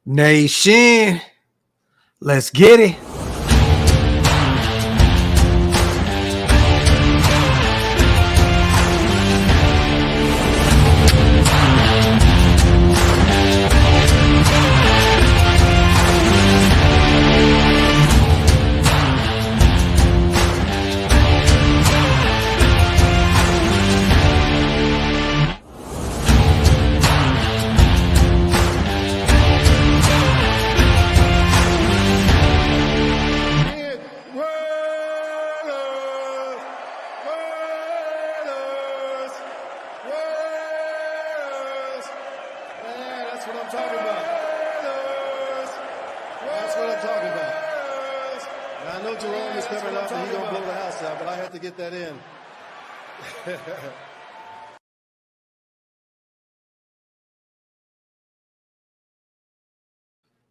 Nation, let's get it.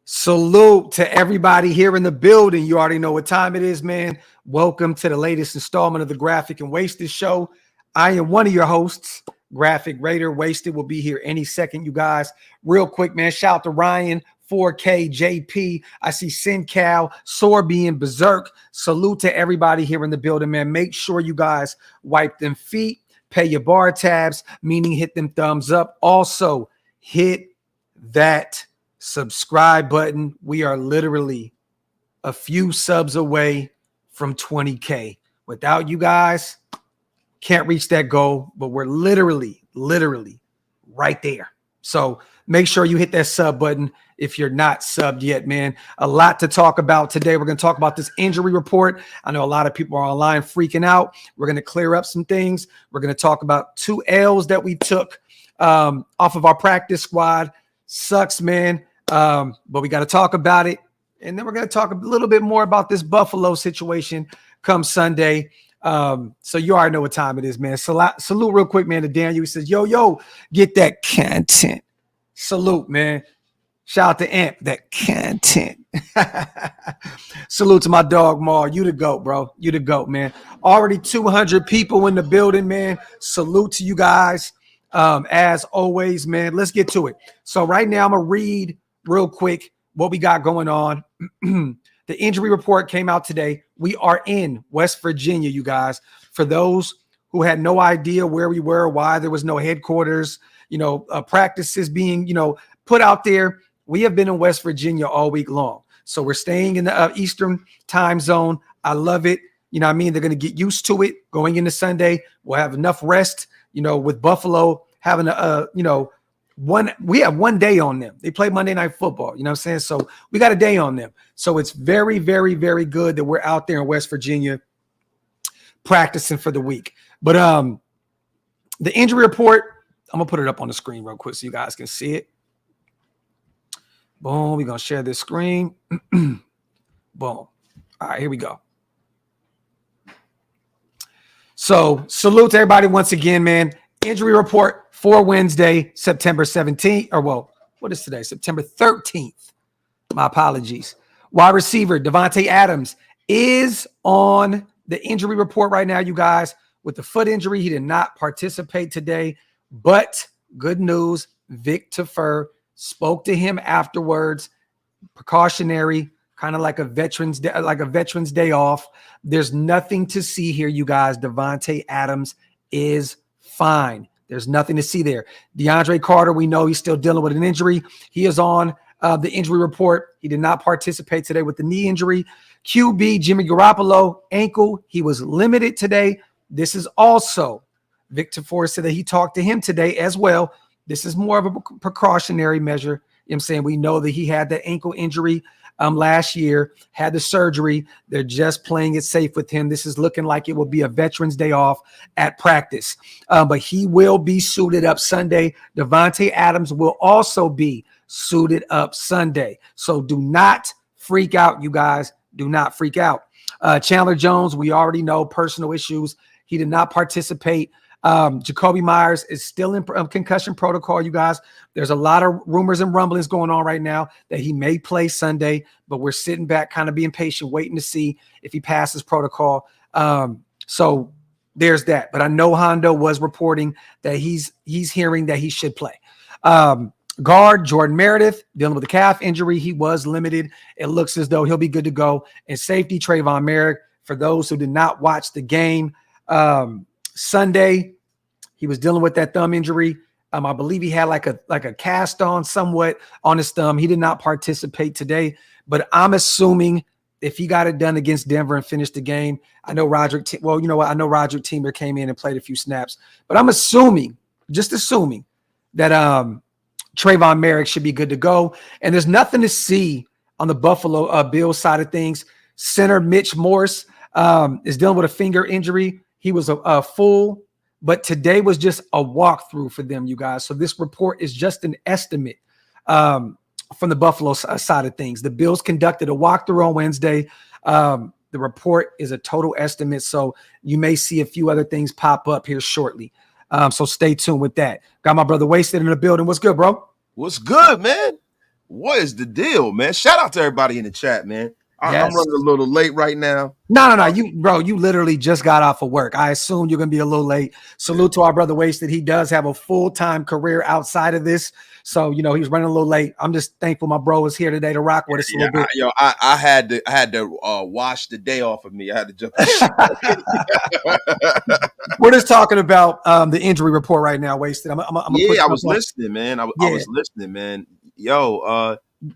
Salute to everybody here in the building. You already know what time it is, man. Welcome to the latest installment of the Graphk and Wasted Show. I am one of your hosts, Graphk Raider. Wasted will be here any second, you guys. Real quick, man, shout out to Ryan, 4K, JP. I see SinCal, Sorby, and Berserk. Salute to everybody here in the building, man. Make sure you guys wipe them feet, pay your bar tabs, meaning hit them thumbs up. Also, hit that subscribe button. We are literally a few subs away from 20K. Without you guys, can't reach that goal, but we're literally right there. So make sure you hit that sub button if you're not subbed yet, man. A lot to talk about today. We're going to talk about this injury report. I know a lot of people are online freaking out. We're going to clear up some things. We're going to talk about 2 L's that we took off of our practice squad. Sucks, man. But we got to talk about it. And then we're going to talk a little bit more about this Buffalo situation come Sunday. So you already know what time it is, man. Salute real quick, man, to Daniel. He says, yo, get that content. Salute, man. Shout out to Amp, that content. Salute to my dog, Mar. You the GOAT, bro. You the GOAT, man. Already 200 people in the building, man. Salute to you guys. As always, man, let's get to it. So right now I'm going to read real quick what we got going on. The injury report came out today. We are in West Virginia, you guys. For those who had no idea where we were, why there was no headquarters, practices being, put out there, we have been in West Virginia all week long. So we're staying in the Eastern time zone. I love it. You know what I mean? They're going to get used to it going into Sunday. We'll have enough rest, with Buffalo having we have 1 day on them. They play Monday Night Football, you know what I'm saying? So we got a day on them. So it's very, very, very good that we're out there in West Virginia practicing for the week. But the injury report, I'm going to put it up on the screen real quick so you guys can see it. Boom, we're going to share this screen. Boom. All right, here we go. So salute to everybody once again, man. Injury report for Wednesday, September 17th. What is today? September 13th. My apologies. Wide receiver Davante Adams is on the injury report right now, you guys, with the foot injury. He did not participate today, but good news. Vic Tafur spoke to him afterwards. Precautionary, kind of like a veteran's day off. There's nothing to see here, you guys. Davante Adams is fine. There's nothing to see there. DeAndre Carter, we know he's still dealing with an injury. He is on the injury report. He did not participate today with the knee injury. QB Jimmy Garoppolo, ankle. He was limited today. This is also, Victor Forrest said that he talked to him today as well. This is more of a precautionary measure. You know what I'm saying? We know that he had that ankle injury last year, had the surgery. They're just playing it safe with him. This is looking like it will be a Veterans Day off at practice. But he will be suited up Sunday. Davante Adams will also be suited up Sunday. So do not freak out, you guys. Do not freak out. Chandler Jones, we already know personal issues. He did not participate. Jacoby Myers is still in concussion protocol, you guys. There's a lot of rumors and rumblings going on right now that he may play Sunday, but we're sitting back kind of being patient, waiting to see if he passes protocol. So there's that. But I know Hondo was reporting that he's hearing that he should play. Guard Jordan Meredith dealing with a calf injury. He was limited. It looks as though he'll be good to go. And safety Trayvon Merrick. For those who did not watch the game Sunday, he was dealing with that thumb injury. I believe he had like a cast on somewhat on his thumb. He did not participate today, but I'm assuming if he got it done against Denver and finished the game, I know Roderick. Well, you know what? I know Roderick Teamer came in and played a few snaps, but I'm just assuming that Trayvon Merrick should be good to go. And there's nothing to see on the Buffalo Bills side of things. Center Mitch Morse is dealing with a finger injury. He was a full, but today was just a walkthrough for them, you guys. So this report is just an estimate from the Buffalo side of things. The Bills conducted a walkthrough on Wednesday. The report is a total estimate, so you may see a few other things pop up here shortly. So stay tuned with that. Got my brother Wasted in the building. What's good, bro? What's good, man? What is the deal, man? Shout out to everybody in the chat, man. I'm running a little late right now. No. You literally just got off of work. I assume you're going to be a little late. Salute to our brother Wasted. He does have a full-time career outside of this. So, he's running a little late. I'm just thankful my bro is here today to rock with us a little bit. I had to wash the day off of me. I had to jump. We're just talking about the injury report right now, Wasted. I was listening, man. I was listening, man.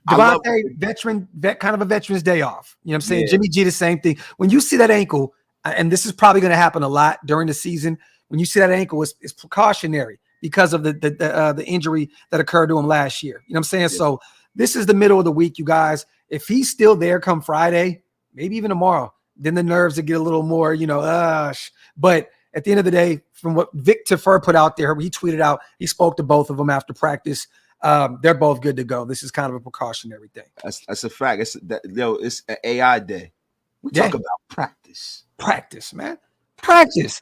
Devontae, kind of a veteran's day off. You know what I'm saying? Yeah. Jimmy G, the same thing. When you see that ankle, and this is probably going to happen a lot during the season, when you see that ankle, it's precautionary because of the injury that occurred to him last year. You know what I'm saying? Yeah. So this is the middle of the week, you guys. If he's still there come Friday, maybe even tomorrow, then the nerves will get a little more, but at the end of the day, from what Vic Tafur put out there, he tweeted out, he spoke to both of them after practice. They're both good to go. This is kind of a precautionary thing. That's a fact. It's an AI day. We talk about practice. Practice, man. Practice.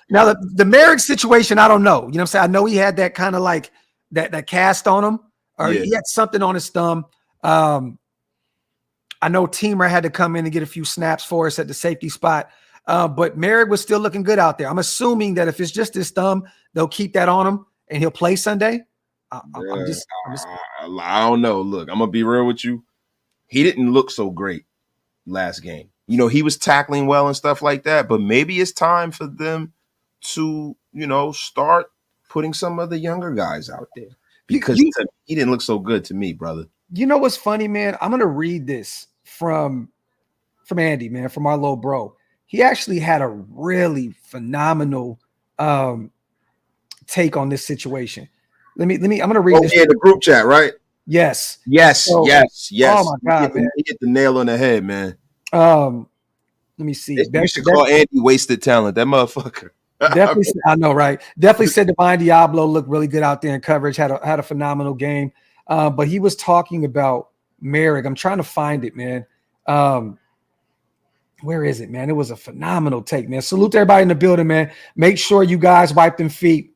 Now the Merrick situation, I don't know. You know what I'm saying? I know he had that kind of like that cast on him, or he had something on his thumb. I know Teamer had to come in and get a few snaps for us at the safety spot. But Merrick was still looking good out there. I'm assuming that if it's just his thumb, they'll keep that on him and he'll play Sunday. I don't know. Look, I'm gonna be real with you. He didn't look so great last game. He was tackling well and stuff like that, but maybe it's time for them to, start putting some of the younger guys out there because he didn't look so good to me, brother. You know what's funny, man? I'm gonna read this from Andy, man, from our little bro. He actually had a really phenomenal take on this situation. Let me. I'm gonna read this. In the group chat, right? Yes. Yes. Oh my God, man! He hit the nail on the head, man. Let me see. You should call Andy wasted talent. That motherfucker. Definitely, I know, right? Definitely said Divine Diablo looked really good out there in coverage. Had a phenomenal game. But he was talking about Merrick. I'm trying to find it, man. Where is it, man? It was a phenomenal take, man. Salute to everybody in the building, man. Make sure you guys wipe them feet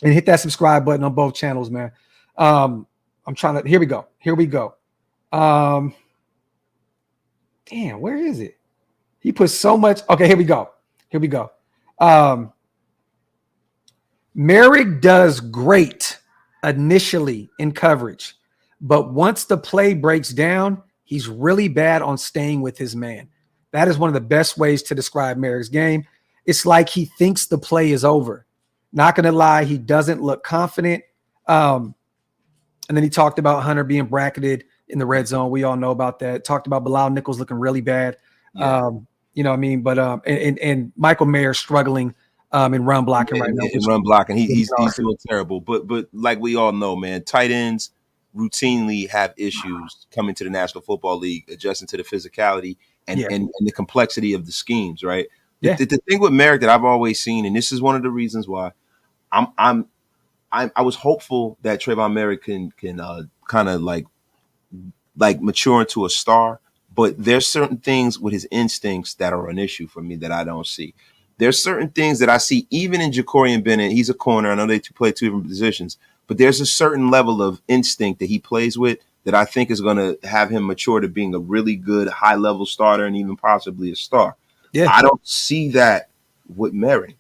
and hit that subscribe button on both channels, man. I'm trying to. Here we go. Damn, where is it? He put so much. Okay, here we go. Merrick does great initially in coverage, but once the play breaks down, he's really bad on staying with his man. That is one of the best ways to describe Merrick's game. It's like he thinks the play is over. Not going to lie, he doesn't look confident. And then he talked about Hunter being bracketed in the red zone. We all know about that. Talked about Bilal Nichols looking really bad. Yeah. You know what I mean? But and Michael Mayer struggling in run blocking right now. In run blocking, he's doing terrible. But like we all know, man, tight ends routinely have issues coming to the National Football League, adjusting to the physicality and the complexity of the schemes, right? Yeah. The thing with Merrick that I've always seen, and this is one of the reasons why I was hopeful that Trayvon Merrick can kind of like mature into a star, but there's certain things with his instincts that are an issue for me that I don't see. There's certain things that I see even in Jacorian Bennett. He's a corner. I know they play two different positions, but there's a certain level of instinct that he plays with that I think is going to have him mature to being a really good high-level starter and even possibly a star. Yeah. I don't see that with Merrick.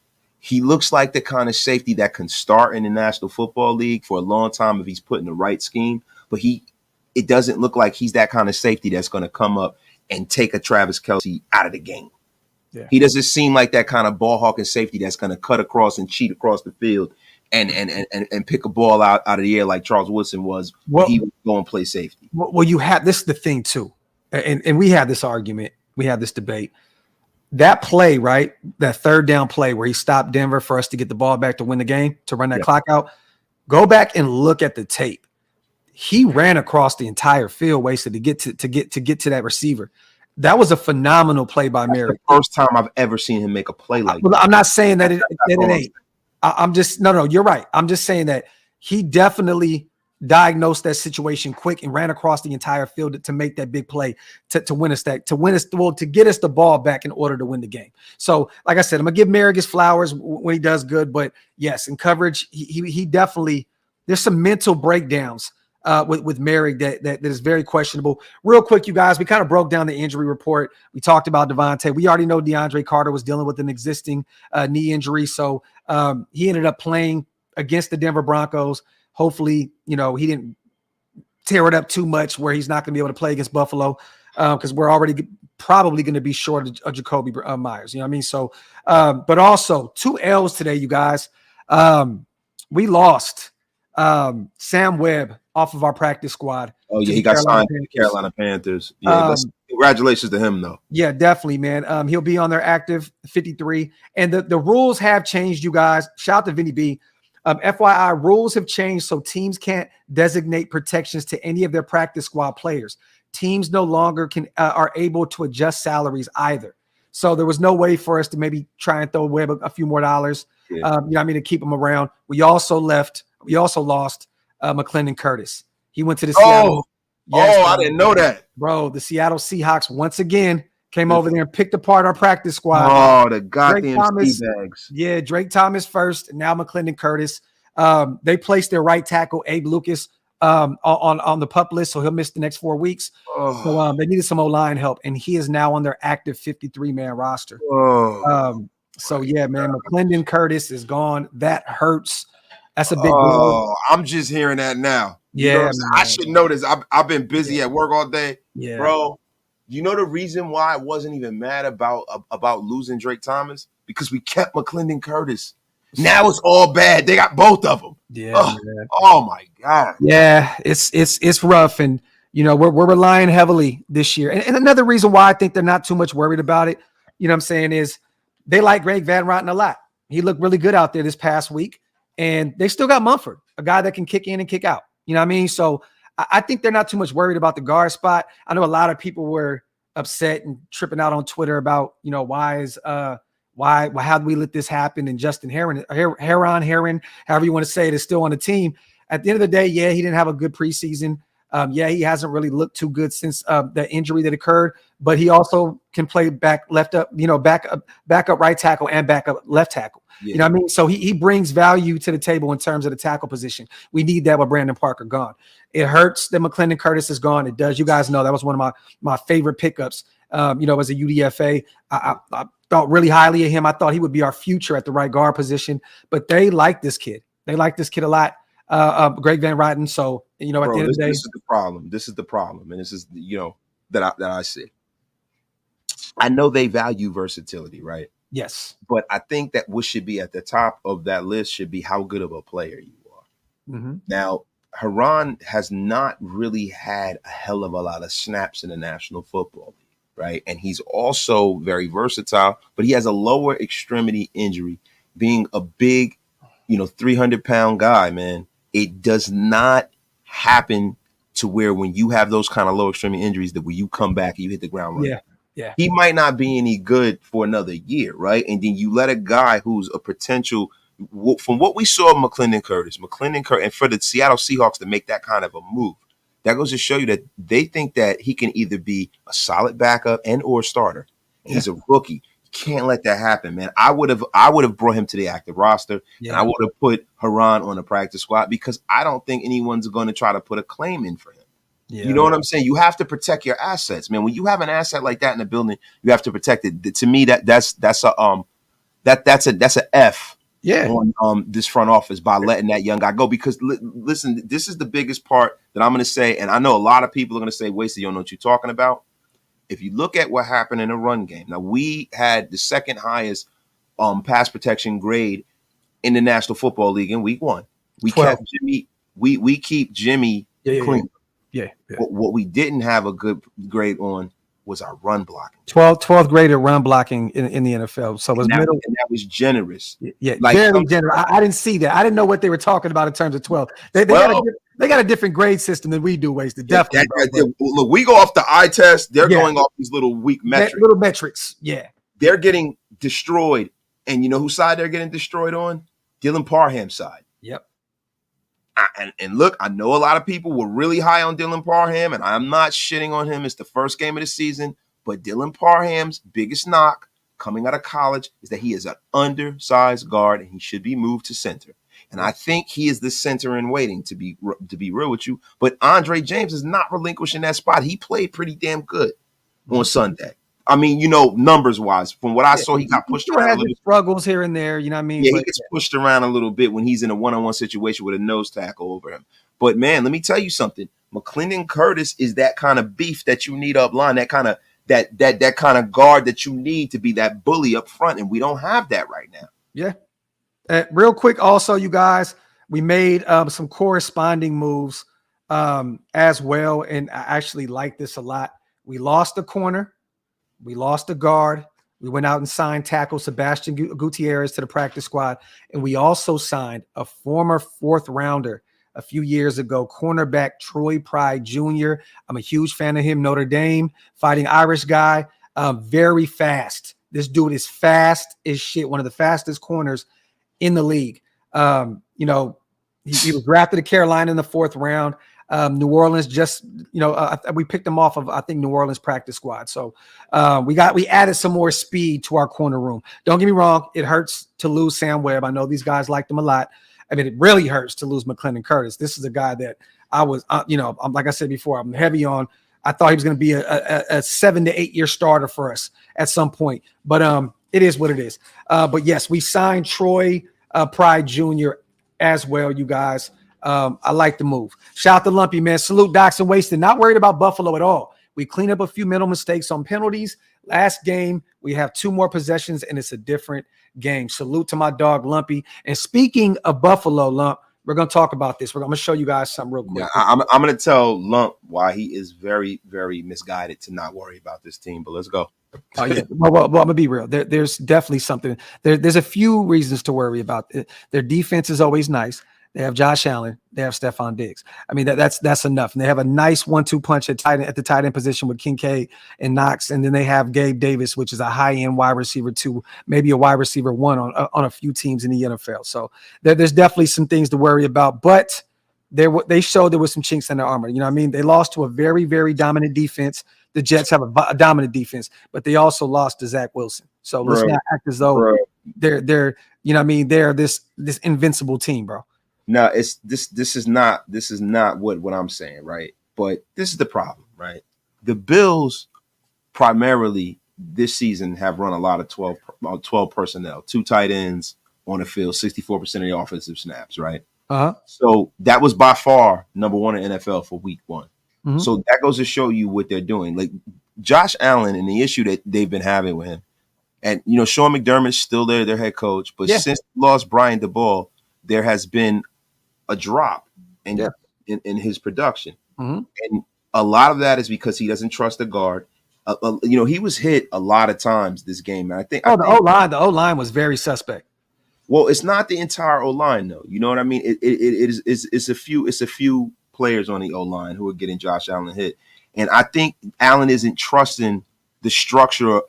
he looks like the kind of safety that can start in the National Football League for a long time if he's put in the right scheme. But it doesn't look like he's that kind of safety that's going to come up and take a Travis Kelce out of the game. Yeah. He doesn't seem like that kind of ball hawking safety that's going to cut across and cheat across the field and pick a ball out of the air like Charles Woodson was when he would go and play safety. Well, you have this is the thing too, and we had this argument, we had this debate. That play, right? That third down play where he stopped Denver for us to get the ball back to win the game, to run that clock out. Go back and look at the tape. He ran across the entire field, wasted to get to that receiver. That was a phenomenal play by Merrick. The first time I've ever seen him make a play like that. I'm not saying that it ain't. I'm just no, you're right. I'm just saying that he definitely diagnosed that situation quick and ran across the entire field to make that big play to win us to get us the ball back in order to win the game. So, like I said, I'm gonna give Merrick his flowers when he does good, but yes, in coverage, he definitely, there's some mental breakdowns with Merrick that is very questionable. Real quick, you guys, we kind of broke down the injury report. We talked about Devontae. We already know DeAndre Carter was dealing with an existing knee injury, so he ended up playing against the Denver Broncos. Hopefully, he didn't tear it up too much where he's not going to be able to play against Buffalo because we're already probably going to be short of Jacoby Myers. You know what I mean? So, but also 2 L's today, you guys. We lost Sam Webb off of our practice squad. Oh, yeah, he got signed to the Carolina Panthers. Yeah, congratulations to him, though. Yeah, definitely, man. He'll be on their active 53. And the rules have changed, you guys. Shout out to Vinny B. FYI, rules have changed so teams can't designate protections to any of their practice squad players. Teams no longer are able to adjust salaries either. So there was no way for us to maybe try and throw Webb a few more dollars, to keep him around. We also lost McClendon Curtis. He went to the Seattle. I didn't know that. Bro, the Seattle Seahawks once again came over there and picked apart our practice squad. Oh, the goddamn bags. Yeah, Drake Thomas first, and now McClendon Curtis. They placed their right tackle, Abe Lucas, on the PUP list, so he'll miss the next 4 weeks. So they needed some O-line help, and he is now on their active 53-man roster. So, yeah, man, McClendon Curtis is gone. That hurts. That's a big blow. I'm just hearing that now. Yeah, I should know this. I've been busy at work all day. Yeah. Bro, you know the reason why I wasn't even mad about losing Drake Thomas? Because we kept McClendon Curtis. Now it's all bad. They got both of them. Yeah. Oh my God. Yeah, it's rough, and we're relying heavily this year. And another reason why I think they're not too much worried about it, you know what I'm saying, is they like Greg Van Roten a lot. He looked really good out there this past week, and they still got Mumford, a guy that can kick in and kick out. You know what I mean? So I think they're not too much worried about the guard spot. I know a lot of people were upset and tripping out on Twitter about, how do we let this happen? And Justin Heron, however you want to say it, is still on the team. At the end of the day, yeah, he didn't have a good preseason. He hasn't really looked too good since the injury that occurred, but he also can play back up right tackle and back up left tackle. Yeah. You know what I mean? So he brings value to the table in terms of the tackle position. We need that with Brandon Parker gone. It hurts that McClendon Curtis is gone. It does. You guys know that was one of my favorite pickups. As a UDFA, I thought really highly of him. I thought he would be our future at the right guard position, but they like this kid. They like this kid a lot. Greg Van Roten. So, at the end of the day, this is the problem. This is the problem. And this is, that I see. I know they value versatility, right? Yes. But I think that what should be at the top of that list should be how good of a player you are. Mm-hmm. Now, Heron has not really had a hell of a lot of snaps in the National Football League, right? And he's also very versatile, but he has a lower extremity injury. Being a big, 300-pound guy, man, it does not happen to where when you have those kind of low extremity injuries that when you come back and you hit the ground running. Yeah. He might not be any good for another year, right? And then you let a guy who's a potential, from what we saw of McClendon Curtis, and for the Seattle Seahawks to make that kind of a move, that goes to show you that they think that he can either be a solid backup and or starter. He's a rookie. You can't let that happen, man. I would have brought him to the active roster, and I would have put Heron on the practice squad because I don't think anyone's going to try to put a claim in for him. Yeah. You know what I'm saying? You have to protect your assets, man. When you have an asset like that in the building, you have to protect it. To me, that's That's a F Yeah. on this front office by letting that young guy go. Because listen, this is the biggest part that I'm going to say, and I know a lot of people are going to say, "Wasted, you don't know what you're talking about." If you look at what happened in the run game, now we had the second highest pass protection grade in the National Football League in Week 1. We 12. kept Jimmy. We keep Jimmy clean. Yeah. What we didn't have a good grade on was our run blocking. 12th graded run blocking in the NFL. So it was middle. And that was generous. Yeah, like very generous. I didn't see that. I didn't know what they were talking about in terms of 12. They got a different grade system than we do, Wasted. Definitely. Look, we go off the eye test. They're going off these little weak metrics. Little metrics. Yeah. They're getting destroyed. And you know whose side they're getting destroyed on? Dylan Parham's side. Yep. And look, I know a lot of people were really high on Dylan Parham, and I'm not shitting on him. It's the first game of the season. But Dylan Parham's biggest knock coming out of college is that he is an undersized guard, and he should be moved to center. And I think he is the center in waiting, to be real with you. But Andre James is not relinquishing that spot. He played pretty damn good on Sunday. I mean, you know, numbers wise, from what I saw, he got pushed around a little bit. Struggles here and there, you know what I mean? Yeah, he gets pushed around a little bit when he's in a one-on-one situation with a nose tackle over him. But man, let me tell you something. McClendon Curtis is that kind of beef that you need up line, that kind of that kind of guard that you need to be that bully up front, and we don't have that right now. Yeah. Real quick, also, you guys, we made some corresponding moves as well, and I actually like this a lot. We lost the corner. We lost a guard. We went out and signed tackle Sebastian Gutierrez to the practice squad. And we also signed a former 4th rounder a few years ago, cornerback Troy Pride Jr. I'm a huge fan of him, Notre Dame, fighting Irish guy, very fast. This dude is fast as shit, one of the fastest corners in the league. You know, he was drafted to Carolina in the 4th round. New Orleans just, you know, we picked him off of, I think, New Orleans practice squad. So we added some more speed to our corner room. Don't get me wrong. It hurts to lose Sam Webb. I know these guys liked him a lot. I mean, it really hurts to lose McClendon Curtis. This is a guy that I was, you know, like I said before, I'm heavy on. I thought he was going to be a 7 to 8 year starter for us at some point, but it is what it is. But yes, we signed Troy Pride Jr. as well, you guys. I like the move. Shout out to Lumpy, man. Salute Docs and Wasted. Not worried about Buffalo at all. We cleaned up a few mental mistakes on penalties. Last game, we have 2 more possessions, and it's a different game. Salute to my dog, Lumpy. And speaking of Buffalo, Lump, we're going to talk about this. I'm going to show you guys something real quick. Yeah, I'm going to tell Lump why he is very, very misguided to not worry about this team. But let's go. Oh, yeah. Well, I'm going to be real. There's definitely something. There's a few reasons to worry about. Their defense is always nice. They have Josh Allen. They have Stephon Diggs. I mean, that's enough. And they have a nice 1-2 punch at the tight end position with Kincaid and Knox. And then they have Gabe Davis, which is a high-end wide receiver 2, maybe a wide receiver 1 on a few teams in the NFL. So there's definitely some things to worry about. But they showed there was some chinks in their armor. You know what I mean? They lost to a very, very dominant defense. The Jets have a dominant defense, but they also lost to Zach Wilson. So let's not act as though they're you know what I mean? They're this invincible team, bro. No, it's this is not what I'm saying, right? But this is the problem, right? The Bills primarily this season have run a lot of 12 personnel, 2 tight ends on the field, 64% of the offensive snaps, right? So that was by far number 1 in NFL for week 1. Mm-hmm. So that goes to show you what they're doing. Like Josh Allen and the issue that they've been having with him. And, you know, Sean McDermott's still there, their head coach. But since they lost Brian DeBall, there has been a drop in his production. Mm-hmm. And a lot of that is because he doesn't trust the guard. You know, he was hit a lot of times this game. And I think the O-line was very suspect. Well, it's not the entire O-line though. You know what I mean? It's a few players on the O-line who are getting Josh Allen hit. And I think Allen isn't trusting the structure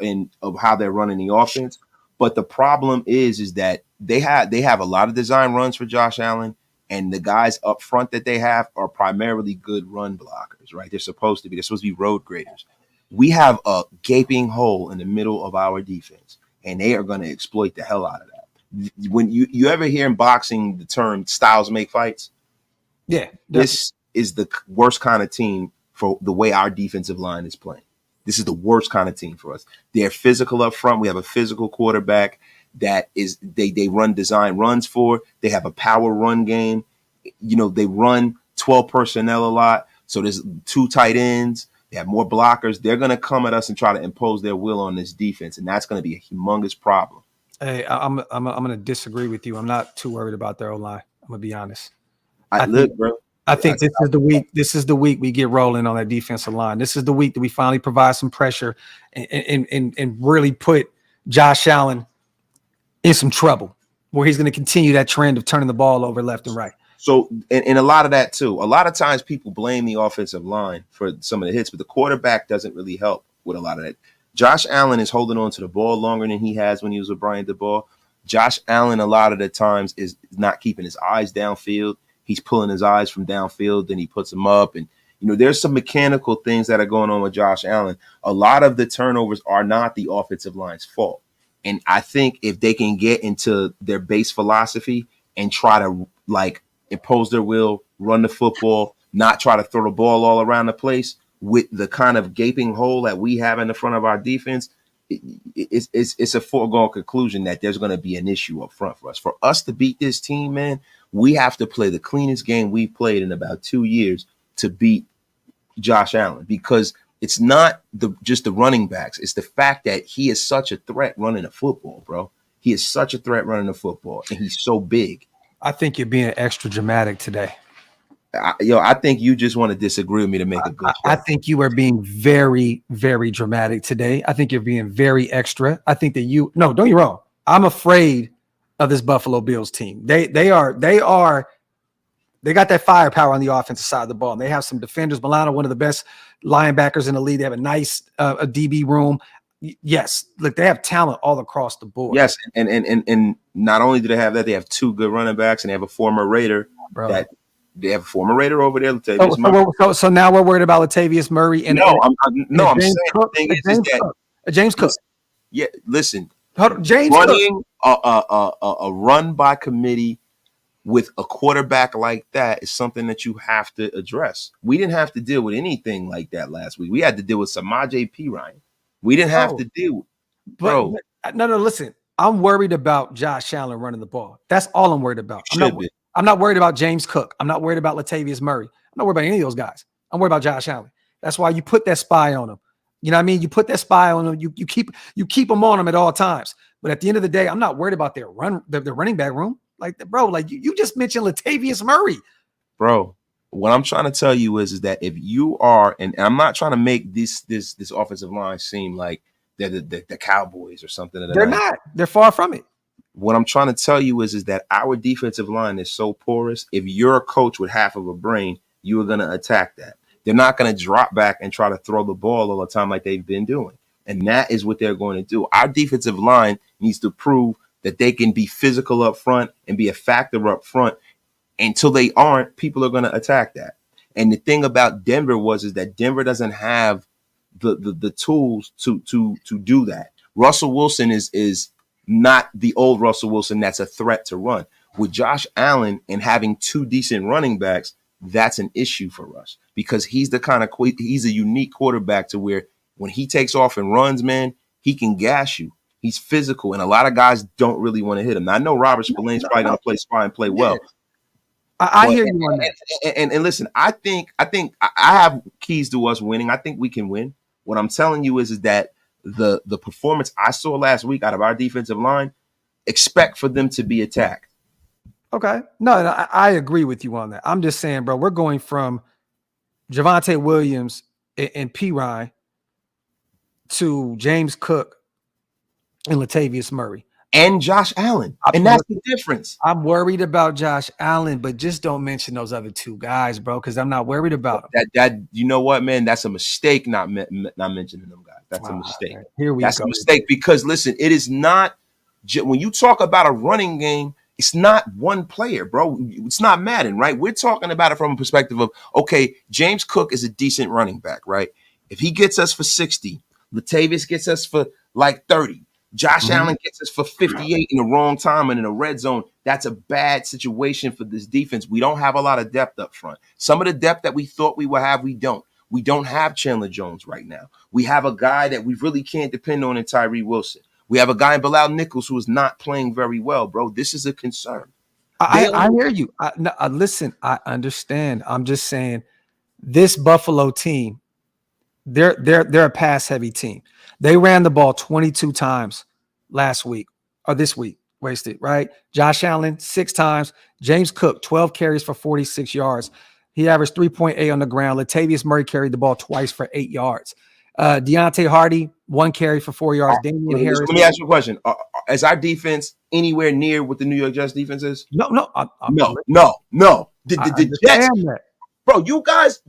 of how they're running the offense. But the problem is that they have a lot of design runs for Josh Allen. And the guys up front that they have are primarily good run blockers, right? They're supposed to be road graders. We have a gaping hole in the middle of our defense, and they are going to exploit the hell out of that. When you ever hear in boxing the term styles make fights? Yeah. This is the worst kind of team for the way our defensive line is playing. This is the worst kind of team for us. They're physical up front. We have a physical quarterback. that is they run design runs for. They have a power run game. They run 12 personnel a lot. So there's 2 tight ends. They have more blockers. They're going to come at us and try to impose their will on this defense, and that's going to be a humongous problem. Hey, I'm going to disagree with you. I'm not too worried about their O-line. I'm going to be honest. I think this is the week. This is the week we get rolling on that defensive line. This is the week that we finally provide some pressure and really put Josh Allen in some trouble, where he's going to continue that trend of turning the ball over left and right. So, and a lot of that too. A lot of times people blame the offensive line for some of the hits, but the quarterback doesn't really help with a lot of that. Josh Allen is holding on to the ball longer than he has when he was with Brian DeBall. Josh Allen, a lot of the times, is not keeping his eyes downfield. He's pulling his eyes from downfield, then he puts them up. And, there's some mechanical things that are going on with Josh Allen. A lot of the turnovers are not the offensive line's fault. And I think if they can get into their base philosophy and try to, impose their will, run the football, not try to throw the ball all around the place with the kind of gaping hole that we have in the front of our defense, it's a foregone conclusion that there's going to be an issue up front for us. For us to beat this team, man, we have to play the cleanest game we've played in about 2 years to beat Josh Allen, because it's not just the running backs. It's the fact that he is such a threat running the football, bro. He is such a threat running the football, and he's so big. I think you're being extra dramatic today. I think you just want to disagree with me to make a good I think you are being very, very dramatic today. I think you're being very extra. I think that don't get me wrong. I'm afraid of this Buffalo Bills team. They got that firepower on the offensive side of the ball. And they have some defenders. Milano, one of the best linebackers in the league. They have a nice a DB room. Yes, look, they have talent all across the board. Yes, and not only do they have that, they have 2 good running backs, and they have a former Raider. They have a former Raider over there. So now we're worried about Latavius Murray and I'm saying Cook, the thing is James Cook. Yeah, listen, James running a run by committee with a quarterback like that is something that you have to address. We didn't have to deal with anything like that last week. We had to deal with Samaje Perine. We didn't have to deal with it. Bro. No, listen. I'm worried about Josh Allen running the ball. That's all I'm worried about. I'm not worried about James Cook. I'm not worried about Latavius Murray. I'm not worried about any of those guys. I'm worried about Josh Allen. That's why you put that spy on him. You know what I mean? You put that spy on him. You keep them on him at all times. But at the end of the day, I'm not worried about their running back room. You just mentioned Latavius Murray. Bro, what I'm trying to tell you is that if you are, and I'm not trying to make this offensive line seem like they're the Cowboys or something. They're not. They're far from it. What I'm trying to tell you is that our defensive line is so porous. If you're a coach with half of a brain, you are going to attack that. They're not going to drop back and try to throw the ball all the time like they've been doing. And that is what they're going to do. Our defensive line needs to prove that they can be physical up front and be a factor up front. Until they aren't, people are going to attack that. And the thing about Denver is that Denver doesn't have the tools to do that. Russell Wilson is not the old Russell Wilson that's a threat to run. With Josh Allen and having 2 decent running backs, that's an issue for us, because he's he's a unique quarterback to where when he takes off and runs, man, he can gas you. He's physical, and a lot of guys don't really want to hit him. Now, I know Robert Spillane's probably going to play spy and play well. I hear you on that. And listen, I think I have keys to us winning. I think we can win. What I'm telling you is that the performance I saw last week out of our defensive line, expect for them to be attacked. Okay. No, I agree with you on that. I'm just saying, bro, we're going from Javonte Williams and Perine to James Cook and Latavius Murray. And Josh Allen. And that's the difference. I'm worried about Josh Allen, but just don't mention those other 2 guys, bro, because I'm not worried about them. That you know what, man? That's a mistake not mentioning them guys. That's a mistake. Man. Here we That's go. A mistake because, listen, it is not – when you talk about a running game, it's not one player, bro. It's not Madden, right? We're talking about it from a perspective of, okay, James Cook is a decent running back, right? If he gets us for 60, Latavius gets us for like 30, Josh Allen gets us for 58 in the wrong time and in a red zone, that's a bad situation for this defense. We don't have a lot of depth up front. Some of the depth that we thought we would have, we don't. We don't have Chandler Jones right now. We have a guy that we really can't depend on in Tyree Wilson. We have a guy in Bilal Nichols who is not playing very well, bro. This is a concern. I hear you. Listen, I understand. I'm just saying this Buffalo team, they're a pass heavy team. They ran the ball 22 times last week or this week, wasted, right? Josh Allen 6 times. James Cook 12 carries for 46 yards. He averaged 3.8 on the ground. Latavius Murray carried the ball twice for 8 yards. Deontay Hardy 1 carry for 4 yards. Damian Harris. Let me ask you a question. Is our defense anywhere near what the New York Jets defense is? No. No. The Jets, bro. You guys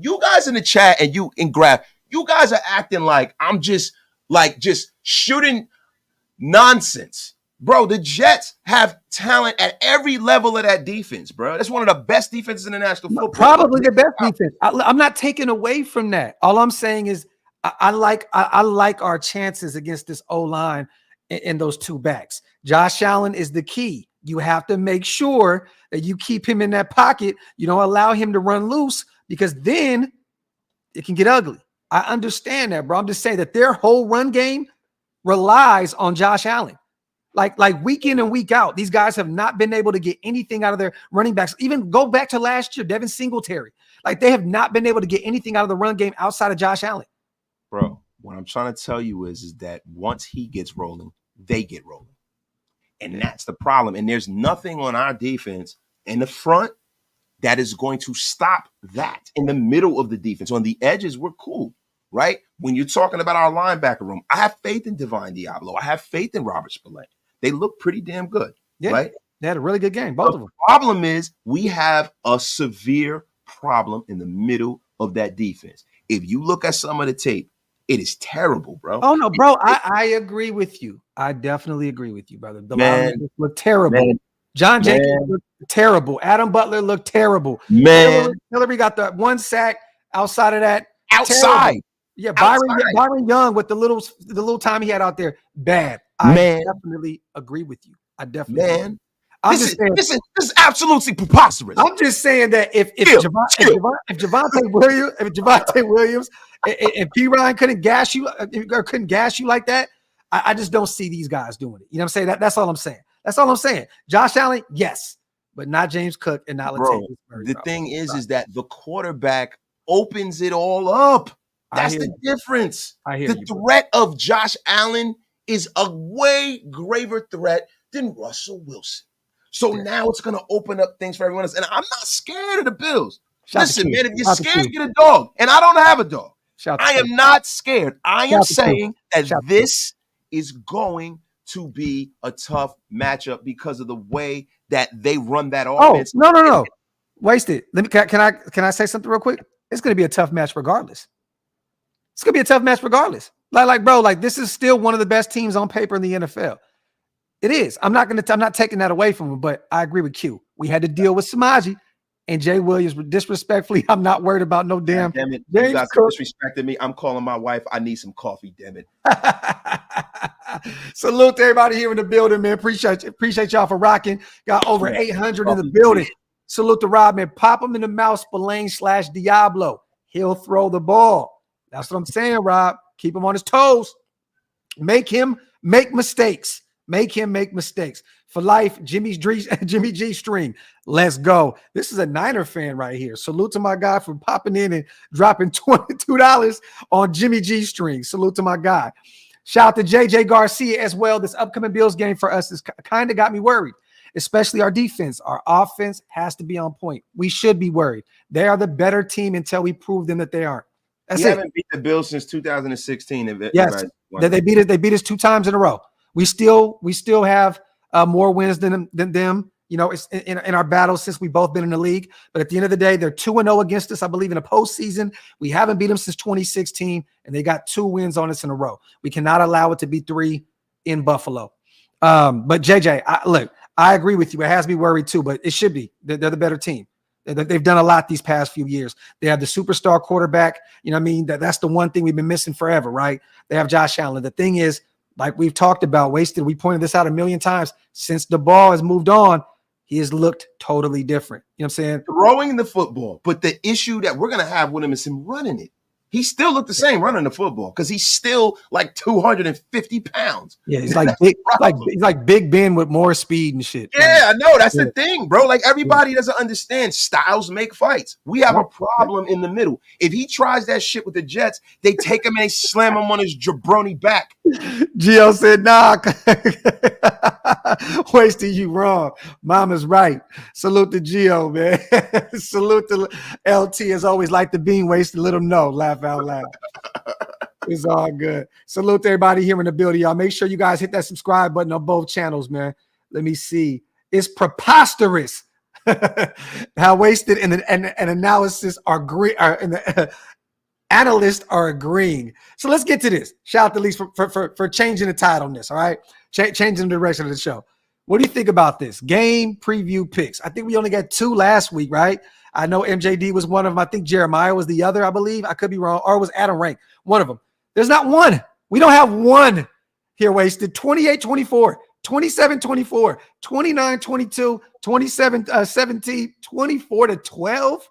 in the chat and you in Graphk, you guys are acting like I'm just shooting nonsense. Bro, the Jets have talent at every level of that defense, bro. That's one of the best defenses in the National Football. Probably the best defense. I'm not taking away from that. All I'm saying is I like our chances against this O-line in those 2 backs. Josh Allen is the key. You have to make sure that you keep him in that pocket. You don't allow him to run loose because then it can get ugly. I understand that, bro. I'm just saying that their whole run game relies on Josh Allen. Like week in and week out, these guys have not been able to get anything out of their running backs. Even go back to last year, Devin Singletary. Like they have not been able to get anything out of the run game outside of Josh Allen. Bro, what I'm trying to tell you is that once he gets rolling, they get rolling. And that's the problem. And there's nothing on our defense in the front that is going to stop that. In the middle of the defense, on the edges, we're cool, right? When you're talking about our linebacker room, I have faith in Divine Diablo. I have faith in Robert Spillane. They look pretty damn good, right? They had a really good game, both of them. The problem is we have a severe problem in the middle of that defense. If you look at some of the tape, it is terrible, bro. Oh, no, bro. I agree with you. I definitely agree with you, brother. The linebackers look terrible. John Jenkins looked terrible. Adam Butler looked terrible. Hillary got the 1 sack outside of that. Outside. Terrible. Yeah, Byron Young with the little time he had out there, bad. I definitely agree with you. I definitely agree. This is absolutely preposterous. I'm just saying that if Javonte Williams and P. Ryan couldn't gas you like that, I just don't see these guys doing it. You know what I'm saying? That's all I'm saying. That's all I'm saying. Josh Allen, yes, but not James Cook and not Latavius Murray. The thing is that the quarterback opens it all up. That's the difference. The threat of Josh Allen is a way graver threat than Russell Wilson. So now it's going to open up things for everyone else. And I'm not scared of the Bills. Listen, man, if you're scared, get a dog. And I don't have a dog. I am not scared. I am saying that this is going to be a tough matchup because of the way that they run that offense. Oh, no. Wasted. Can I say something real quick? It's going to be a tough match regardless. It's going to be a tough match regardless. Bro, this is still one of the best teams on paper in the NFL. It is. I'm not taking that away from him, but I agree with Q. We had to deal with Samaji and Jay Williams disrespectfully. I'm not worried about no damn. Damn it. You guys disrespected me. I'm calling my wife. I need some coffee, damn it. Salute to everybody here in the building, man. Appreciate y'all for rocking. Got over 800 in the building. Salute to Rob, man. Pop him in the mouth, Spillane/Diablo. He'll throw the ball. That's what I'm saying, Rob. Keep him on his toes. Make him make mistakes. Make him make mistakes. For life, Jimmy G string. Let's go. This is a Niner fan right here. Salute to my guy for popping in and dropping $22 on Jimmy G string. Salute to my guy. Shout out to JJ Garcia as well. This upcoming Bills game for us has kind of got me worried, especially our defense. Our offense has to be on point. We should be worried. They are the better team until we prove them that they aren't. That's it. Haven't beat the Bills since 2016. Yes, they beat us. They beat us 2 times in a row. We still have more wins than them. You know, it's in our battles since we've both been in the league. But at the end of the day, they're 2-0 against us, I believe, in the postseason. We haven't beat them since 2016, and they got 2 wins on us in a row. We cannot allow it to be 3 in Buffalo. But JJ, I agree with you. It has me worried too, but it should be. They're the better team. They've done a lot these past few years. They have the superstar quarterback. You know what I mean? That's the one thing we've been missing forever, right? They have Josh Allen. The thing is, like we've talked about, Wasted, we pointed this out a million times, since the ball has moved on, he has looked totally different. You know what I'm saying? Throwing the football. But the issue that we're going to have with him is him running it. He still looked the same running the football because he's still like 250 pounds. Yeah, he's like big, he's like Big Ben with more speed and shit. Yeah, I know. That's the thing, bro. Like everybody doesn't understand styles make fights. We have a problem in the middle. If he tries that shit with the Jets, they take him and they slam him on his jabroni back. Gio said, nah, wasting you wrong. Mama's right. Salute to Gio, man. Salute to LT as always, like the bean wasted. Let him know. Laugh out loud. It's all good. Salute to everybody here in the building, y'all. Make sure you guys hit that subscribe button on both channels, man. Let me see. It's preposterous how wasted and analysis analysts are agreeing. So let's get to this. Shout out to Lise for changing the title on this, all right? Changing the direction of the show. What do you think about this? Game preview picks. I think we only got 2 last week, right? I know MJD was one of them. I think Jeremiah was the other, I believe. I could be wrong. Or it was Adam Rank, one of them. There's not one. We don't have one here wasted. 28-24, 27-24, 29-22, 27-17, 24-12,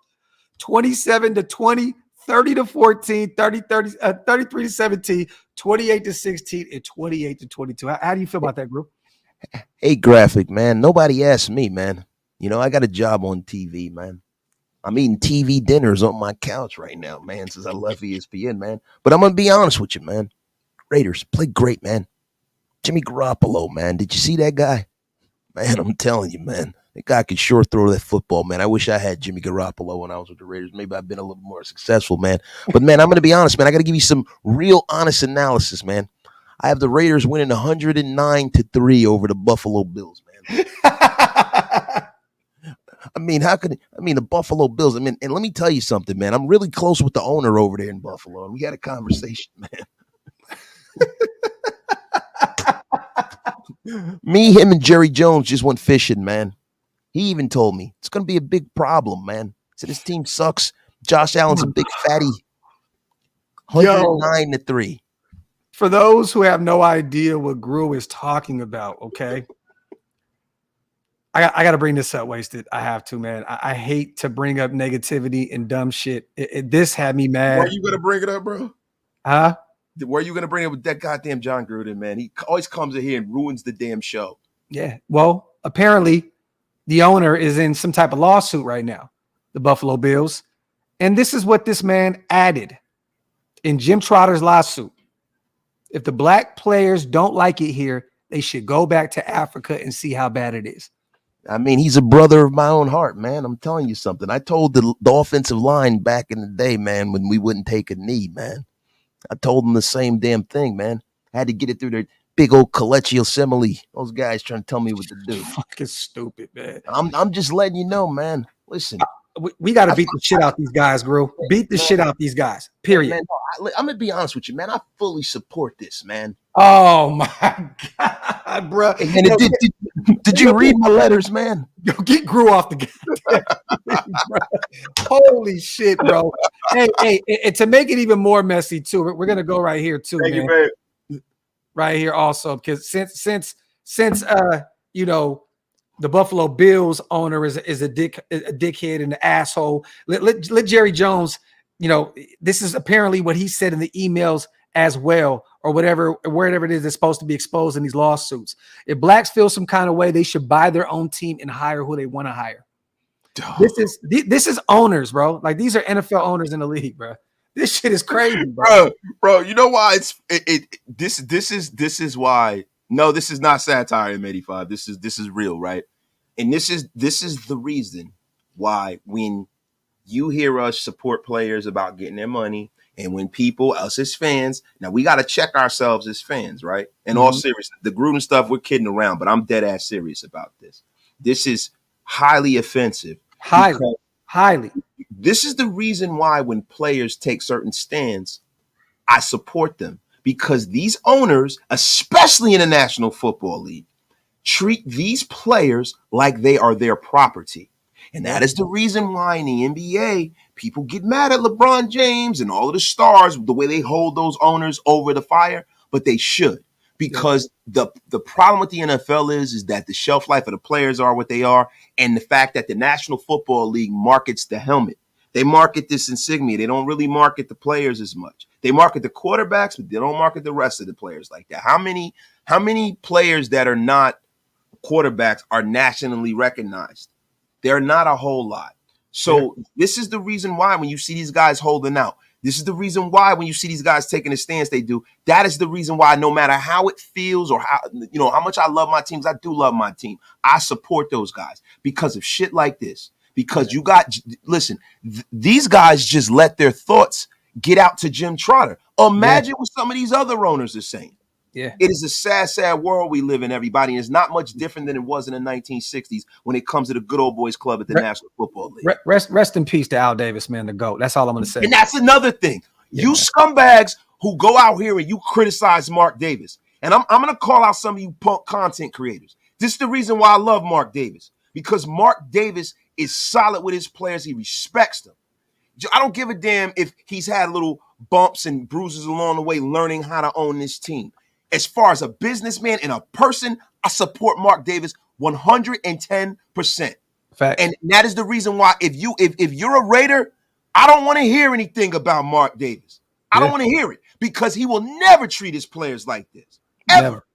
27-20, 30-14, 33-17, 28-16, and 28-22. How do you feel about that, group? Hey, Graphk, man. Nobody asked me, man. You know, I got a job on TV, man. I'm eating TV dinners on my couch right now, man, since I left ESPN, man. But I'm going to be honest with you, man. Raiders played great, man. Jimmy Garoppolo, man. Did you see that guy? Man, I'm telling you, man. That guy could sure throw that football, man. I wish I had Jimmy Garoppolo when I was with the Raiders. Maybe I've been a little more successful, man. But, man, I'm going to be honest, man. I got to give you some real honest analysis, man. I have the Raiders winning 109-3 over the Buffalo Bills, man. I mean, the Buffalo Bills, and let me tell you something, man. I'm really close with the owner over there in Buffalo, and we had a conversation, man. Me, him, and Jerry Jones just went fishing, man. He even told me it's going to be a big problem, man. So this team sucks. Josh Allen's a big fatty. 109-3. For those who have no idea what Gru is talking about, okay? I got to bring this up, Wasted. I have to, man. I hate to bring up negativity and dumb shit. This had me mad. Why are you going to bring it up, bro? Huh? Where are you going to bring it with that goddamn John Gruden, man? He always comes in here and ruins the damn show. Yeah. Well, apparently the owner is in some type of lawsuit right now, the Buffalo Bills. And this is what this man added in Jim Trotter's lawsuit. If the black players don't like it here, they should go back to Africa and see how bad it is. I mean, he's a brother of my own heart, man. I'm telling you something. I told the offensive line back in the day, man, when we wouldn't take a knee, man. I told them the same damn thing, man. I had to get it through their big old Kelechi Osemele. Those guys trying to tell me what to do. Fucking stupid, man. I'm just letting you know, man. Listen. We got to beat the shit out these guys, bro. Beat the shit out these guys, period. Man, I'm going to be honest with you, man. I fully support this, man. Oh, my God, bro. And did you read my letters, man? Yo, get Gru off the goddamn. Holy shit, bro. Hey, and to make it even more messy, too, we're going to go right here, too, man. Right here also, because since you know, the Buffalo Bills owner is a dickhead and an asshole. Let Jerry Jones, you know, this is apparently what he said in the emails as well, or wherever it is that's supposed to be exposed in these lawsuits. If blacks feel some kind of way, they should buy their own team and hire who they want to hire. This is owners, bro. Like, these are NFL owners in the league, bro. This shit is crazy, bro. You know why this is why. No, this is not satire, M85. This is real, right? And this is the reason why when you hear us support players about getting their money, and when people, us as fans, now we got to check ourselves as fans, right? In all seriousness, the Gruden stuff, we're kidding around, but I'm dead ass serious about this. This is highly offensive. Highly. This is the reason why when players take certain stands, I support them. Because these owners, especially in the National Football League, treat these players like they are their property. And that is the reason why in the NBA, people get mad at LeBron James and all of the stars, the way they hold those owners over the fire, but they should. Because the problem with the NFL is that the shelf life of the players are what they are, and the fact that the National Football League markets the helmet. They market this insignia. They don't really market the players as much. They market the quarterbacks, but they don't market the rest of the players like that. How many players that are not quarterbacks are nationally recognized? They're not a whole lot. So this is the reason why when you see these guys holding out, this is the reason why when you see these guys taking the stance they do, that is the reason why no matter how it feels or how much I love my teams, I do love my team. I support those guys because of shit like this. Because these guys just let their thoughts get out to Jim Trotter. Imagine what some of these other owners are saying. Yeah. It is a sad, sad world we live in, everybody. And it's not much different than it was in the 1960s when it comes to the good old boys club at the National Football League. Rest in peace to Al Davis, man, the GOAT. That's all I'm going to say. And that's another thing. You scumbags who go out here and you criticize Mark Davis. And I'm going to call out some of you punk content creators. This is the reason why I love Mark Davis. Because Mark Davis is solid with his players. He respects them. I don't give a damn if he's had little bumps and bruises along the way learning how to own this team. As far as a businessman and a person, I support Mark Davis 110%. Fact. And that is the reason why if you're a Raider, I don't want to hear anything about Mark Davis. I don't want to hear it because he will never treat his players like this. Ever.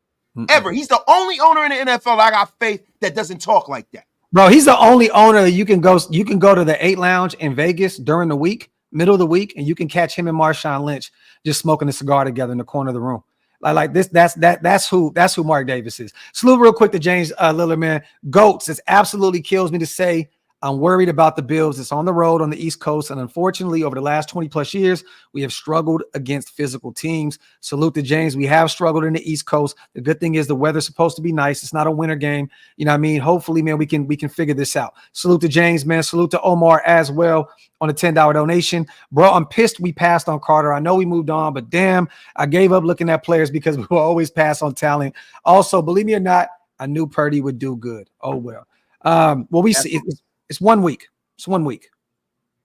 Ever. He's the only owner in the NFL I got faith that doesn't talk like that. Bro, he's the only owner you can go to the 8 Lounge in Vegas during the week, middle of the week, and you can catch him and Marshawn Lynch just smoking a cigar together in the corner of the room. Like this, that's who Mark Davis is. Salute real quick to James Lillard, man. GOATs. It absolutely kills me to say I'm worried about the Bills. It's on the road on the East Coast. And unfortunately, over the last 20 plus years, we have struggled against physical teams. Salute to James. We have struggled in the East Coast. The good thing is the weather's supposed to be nice. It's not a winter game. You know what I mean? Hopefully, man, we can figure this out. Salute to James, man. Salute to Omar as well on a $10 donation. Bro, I'm pissed we passed on Carter. I know we moved on, but damn, I gave up looking at players because we will always pass on talent. Also, believe me or not, I knew Purdy would do good. Oh, well. We see it's 1 week. It's 1 week.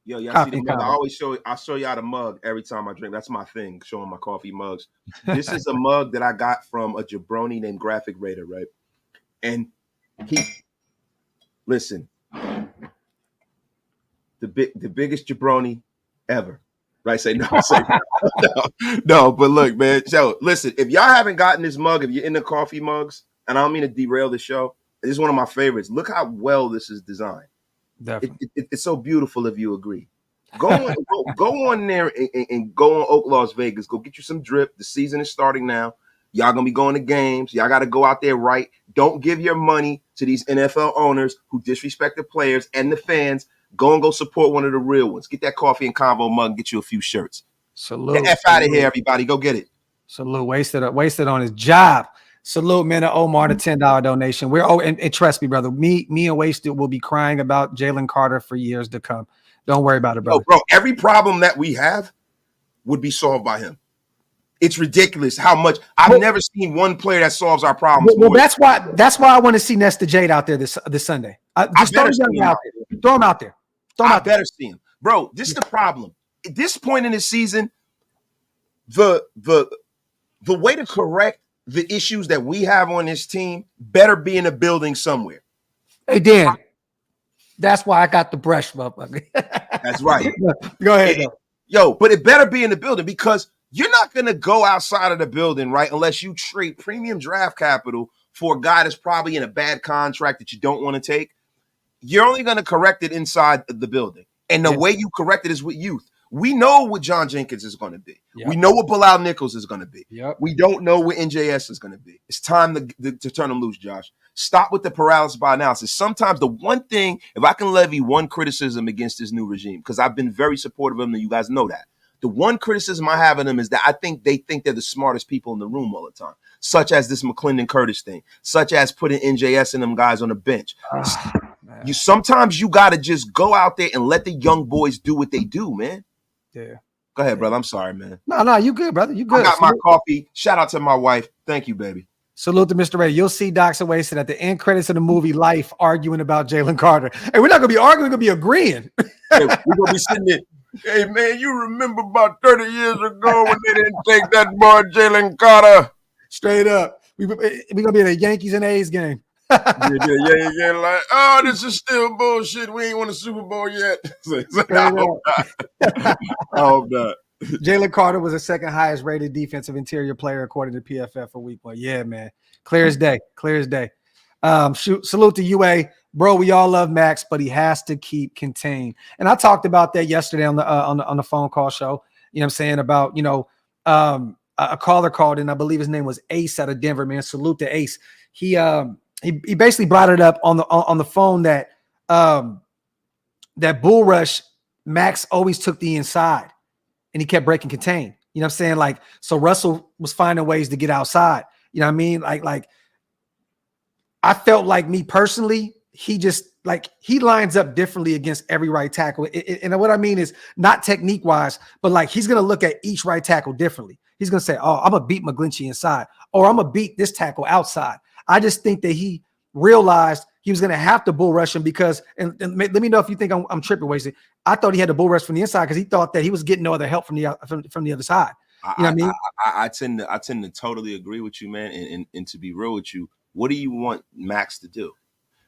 Yo, y'all see the mug? I show y'all the mug every time I drink. That's my thing, showing my coffee mugs. This is a mug that I got from a jabroni named Graphk Raider, right? And listen, the biggest jabroni ever. Right? Say no. No, but look, man. So listen, if y'all haven't gotten this mug, if you're into coffee mugs, and I don't mean to derail the show, this is one of my favorites. Look how well this is designed. It's so beautiful if you agree. Go on there and go on OakLosVegas. Go get you some drip. The season is starting now. Y'all gonna be going to games. Y'all got to go out there right. Don't give your money to these NFL owners who disrespect the players and the fans. Go support one of the real ones. Get that coffee and convo mug and get you a few shirts. Salute. Get the F out of here, everybody. Go get it. Salute. Wasted on his job. Salute, man, to Omar, the $10 donation. And trust me, brother, me and Wasted will be crying about Jalen Carter for years to come. Don't worry about it, brother. Bro, every problem that we have would be solved by him. It's ridiculous how much I've never seen one player that solves our problems. Well, that's why I want to see Nesta Jade out there this Sunday. Just throw him out there. Throw him out there. I better see him, bro. This is the problem. At this point in the season, the way to correct the issues that we have on this team better be in a building somewhere. Hey, Dan, that's why I got the brush, motherfucker. That's right. Go ahead. Yo, but it better be in the building because you're not going to go outside of the building, right, unless you trade premium draft capital for a guy that's probably in a bad contract that you don't want to take. You're only going to correct it inside the building. And the way you correct it is with youth. We know what John Jenkins is going to be. Yep. We know what Bilal Nichols is going to be. Yep. We don't know what NJS is going to be. It's time to turn them loose, Josh. Stop with the paralysis by analysis. Sometimes the one thing, if I can levy one criticism against this new regime, because I've been very supportive of them, and you guys know that. The one criticism I have of them is that I think they think they're the smartest people in the room all the time, such as this McClendon Curtis thing, such as putting NJS and them guys on the bench. Sometimes you got to just go out there and let the young boys do what they do, man. Yeah. Go ahead, brother. I'm sorry, man. No, you good, brother. You good. I got my coffee. Shout out to my wife. Thank you, baby. Salute to Mr. Ray. You'll see Doc Wasted at the end credits of the movie Life arguing about Jalen Carter. Hey, we're not going to be arguing. We're going to be agreeing. Hey, we're going to be sitting there. Hey, man, you remember about 30 years ago when they didn't take that boy Jalen Carter? Straight up. We're going to be in a Yankees and A's game. Yeah. Like, oh, this is still bullshit. We ain't won a Super Bowl yet. I hope not. I hope not. Jalen Carter was the second highest rated defensive interior player according to PFF for week 1. Yeah, man. Clear as day. Salute to UA. Bro, we all love Max, but he has to keep contained. And I talked about that yesterday on the phone call show. You know what I'm saying? About, a caller called in, I believe his name was Ace out of Denver, man. Salute to Ace. He basically brought it up on the phone that that bull rush, Max always took the inside and he kept breaking contain. You know what I'm saying? Like, so Russell was finding ways to get outside. You know what I mean? Like I felt like, me personally, he lines up differently against every right tackle. And what I mean is not technique wise, but like he's going to look at each right tackle differently. He's going to say, oh, I'm going to beat McGlinchey inside, or I'm going to beat this tackle outside. I just think that he realized he was going to have to bull rush him because, and let me know if you think I'm tripping, Wasted. I thought he had to bull rush from the inside because he thought that he was getting no other help from the other side. You know what I mean? I tend to totally agree with you, man. And to be real with you, what do you want Max to do?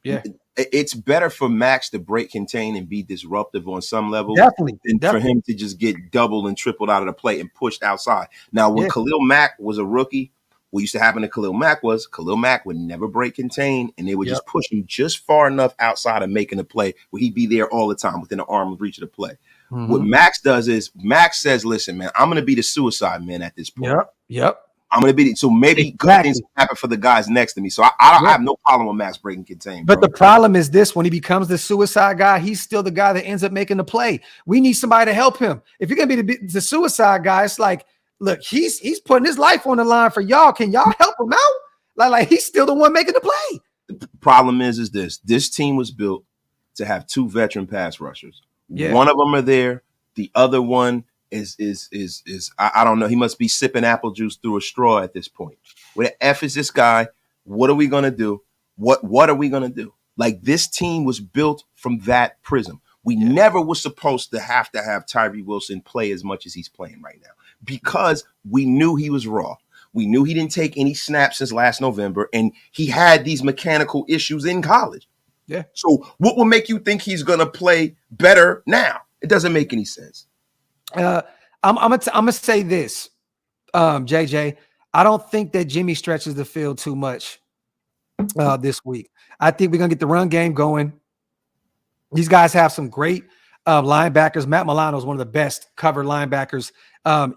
Yeah, it's better for Max to break contain and be disruptive on some level than for him to just get doubled and tripled out of the play and pushed outside. Now, when Khalil Mack was a rookie, what used to happen to Khalil Mack was Khalil Mack would never break contain, and they would just push him just far enough outside of making a play where he'd be there all the time within the arm of reach of the play. Mm-hmm. What Max does is Max says, listen, man, I'm going to be the suicide man at this point. Yep. I'm going to be so maybe good things happen for the guys next to me. So I have no problem with Max breaking contain. But the problem is this: when he becomes the suicide guy, he's still the guy that ends up making the play. We need somebody to help him. If you're going to be the suicide guy, it's like, look, he's putting his life on the line for y'all. Can y'all help him out? Like he's still the one making the play. The problem is this team was built to have two veteran pass rushers. Yeah. One of them are there. The other one is I don't know. He must be sipping apple juice through a straw at this point. Where the F is this guy? What are we gonna do? What are we gonna do? Like, this team was built from that prism. We never was supposed to have Tyree Wilson play as much as he's playing right now because we knew he was raw. We knew he didn't take any snaps since last November, and he had these mechanical issues in college. Yeah. So what will make you think he's gonna play better now? It doesn't make any sense. I'm gonna say this, JJ. I don't think that Jimmy stretches the field too much this week. I think we're gonna get the run game going. These guys have some great linebackers. Matt Milano is one of the best covered linebackers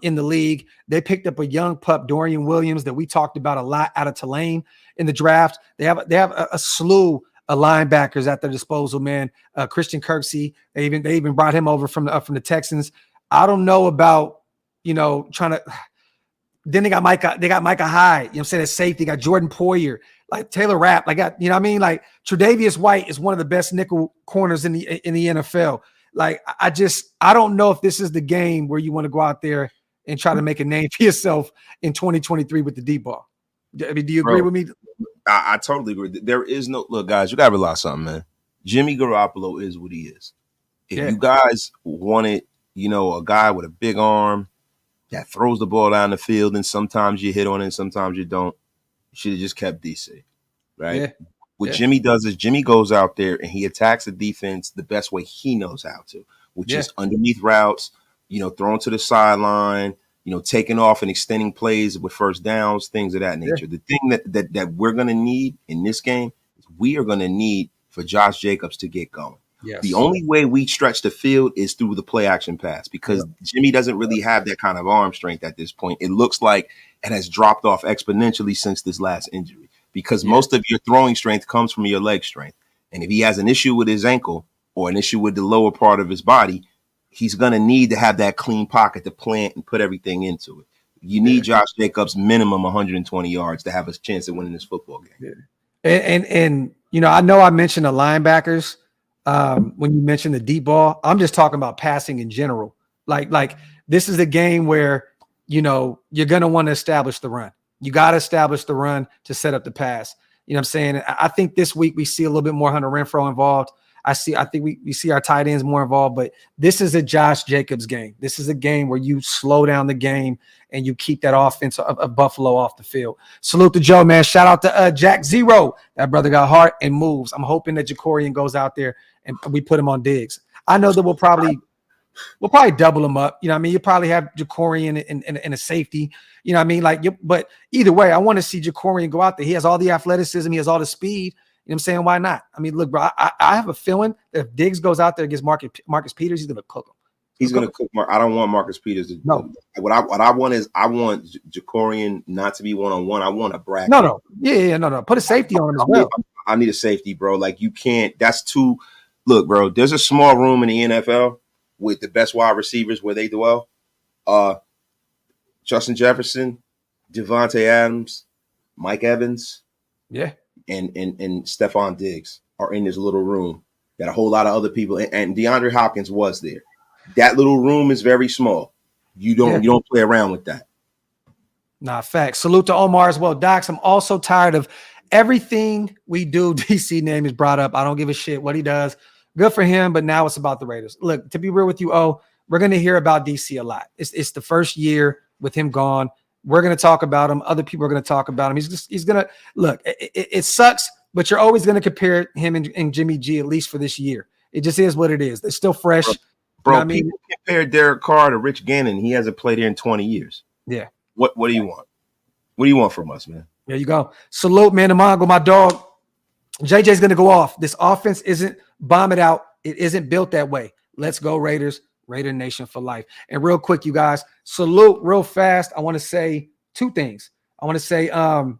in the league. They picked up a young pup, Dorian Williams, that we talked about a lot out of Tulane in the draft. They have a slew of linebackers at their disposal, man. Christian Kirksey, they even brought him over from the Texans. I don't know about, trying to. Then they got Micah Hyde. You know what I'm saying? At safety, got Jordan Poyer, like Taylor Rapp. Like, you know what I mean? Like, Tre'Davious White is one of the best nickel corners in the NFL. Like, I don't know if this is the game where you want to go out there and try to make a name for yourself in 2023 with the deep ball. I mean, do you agree with me? I totally agree. There is no look, guys. You gotta realize something, man. Jimmy Garoppolo is what he is. If you guys wanted, a guy with a big arm that throws the ball down the field, and sometimes you hit on it, and sometimes you don't, you should have just kept DC, right? Yeah. What Jimmy does is Jimmy goes out there and he attacks the defense the best way he knows how to, which is underneath routes, thrown to the sideline, taking off and extending plays with first downs, things of that nature. The thing that we're going to need in this game is we are going to need for Josh Jacobs to get going. Yes. The only way we stretch the field is through the play action pass because Jimmy doesn't really have that kind of arm strength at this point. It looks like it has dropped off exponentially since this last injury because most of your throwing strength comes from your leg strength. And if he has an issue with his ankle or an issue with the lower part of his body, he's going to need to have that clean pocket to plant and put everything into it. You need Josh Jacobs minimum 120 yards to have a chance of winning this football game. And I know I mentioned the linebackers when you mentioned the deep ball. I'm just talking about passing in general. Like this is a game where, you're going to want to establish the run. You got to establish the run to set up the pass. You know what I'm saying? I think this week we see a little bit more Hunter Renfrow involved. I think we see our tight ends more involved, but this is a Josh Jacobs game. This is a game where you slow down the game and you keep that offense of Buffalo off the field. Salute to Joe, man. Shout out to Jack Zero. That brother got heart and moves. I'm hoping that Jacorian goes out there and we put him on Diggs. I know that we'll probably double him up. You know what I mean? You probably have Jacorian and a safety. You know what I mean? But either way, I want to see Jacorian go out there. He has all the athleticism. He has all the speed. You know what I'm saying? Why not? I mean, look, bro, I have a feeling that if Diggs goes out there against Marcus Peters, he's going to cook him. He's going to cook. I don't want Marcus Peters to. No. What I want is I want Jacorian not to be one-on-one. I want a bracket. No. Yeah. No. Put a safety on him as well. I need a safety, bro. Like, you can't. That's too. Look, bro, there's a small room in the NFL with the best wide receivers where they dwell. Justin Jefferson, Devontae Adams, Mike Evans. Yeah. And Stephon Diggs are in this little room. Got a whole lot of other people, and DeAndre Hopkins was there. That little room is very small. You don't play around with that. Nah, facts. Salute to Omar as well. Docs, I'm also tired of everything we do. DC name is brought up. I don't give a shit what he does. Good for him, but now it's about the Raiders. Look, to be real with you, we're going to hear about DC a lot. It's the first year with him gone. We're going to talk about him. Other people are going to talk about him. He's going to look. It sucks, but you're always going to compare him and Jimmy G, at least for this year. It just is what it is. They're still fresh. Bro, you know people compare Derek Carr to Rich Gannon. He hasn't played here in 20 years. Yeah. What do you want? What do you want from us, man? There you go. Salute, man. Amongo, my dog. JJ's going to go off. This offense isn't bomb it out. It isn't built that way. Let's go Raiders. Raider Nation for life. And real quick, you guys, salute real fast. I want to say two things. I want to say shout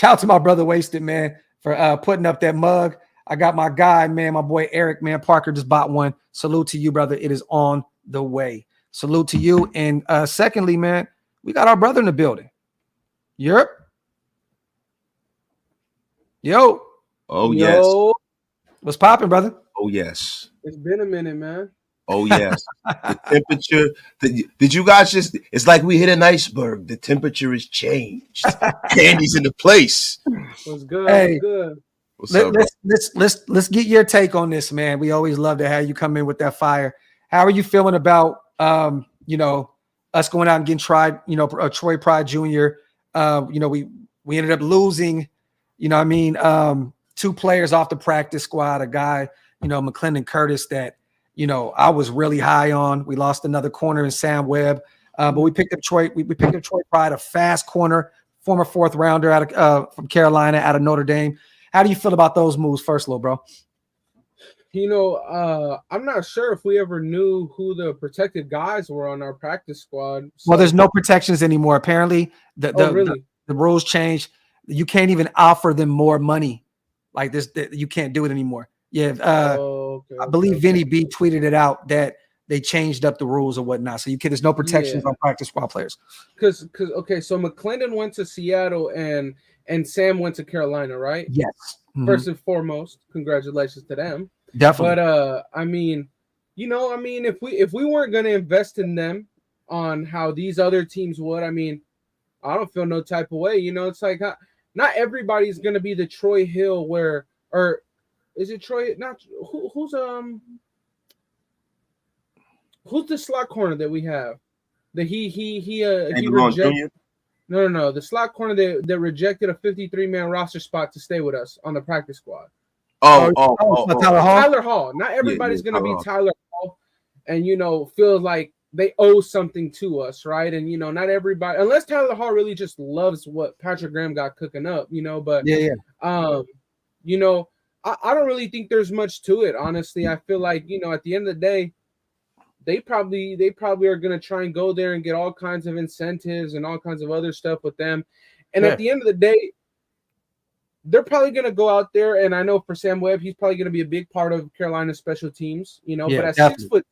out to my brother Wasted, man, for putting up that mug. I got my guy, man, my boy Eric, man, Parker just bought one. Salute to you, brother. It is on the way. Salute to you. And secondly, man, we got our brother in the building. Europe. Yo. Oh, yes. What's popping, brother? Oh, yes. It's been a minute, man. Oh, yes. The temperature. Did you guys just, it's like we hit an iceberg. The temperature has changed. Candy's in the place. What's good? Hey, what's good? Let's get your take on this, man. We always love to have you come in with that fire. How are you feeling about, us going out and getting tried, Troy Pride Jr., we ended up losing, two players off the practice squad, a guy, McClendon Curtis that, I was really high on. We lost another corner in Sam Webb, but we picked up Troy. We picked up Troy Pride, a fast corner, former fourth rounder out of from Carolina, out of Notre Dame. How do you feel about those moves, first, little bro? I'm not sure if we ever knew who the protected guys were on our practice squad. So. Well, there's no protections anymore. Apparently, the rules changed. You can't even offer them more money like this. You can't do it anymore. Yeah, okay, I believe Vinny B tweeted it out that they changed up the rules or whatnot. So there's no protections on practice squad players. So McClendon went to Seattle and Sam went to Carolina, right? Yes. Mm-hmm. First and foremost, congratulations to them. Definitely. But if we weren't going to invest in them on how these other teams would, I don't feel no type of way. It's like not everybody's going to be the Troy Hill or is it Troy? Not who's the slot corner that we have? That he rejected. No. The slot corner that rejected a 53-man roster spot to stay with us on the practice squad. Tyler Hall. Tyler Hall. Not everybody's going to be Tyler Hall, and feels like they owe something to us, right? And not everybody, unless Tyler Hall really just loves what Patrick Graham got cooking up, But I don't really think there's much to it, honestly. I feel like at the end of the day, they probably are going to try and go there and get all kinds of incentives and all kinds of other stuff with them. And at the end of the day, they're probably going to go out there. And I know for Sam Webb, he's probably going to be a big part of Carolina's special teams, but at definitely.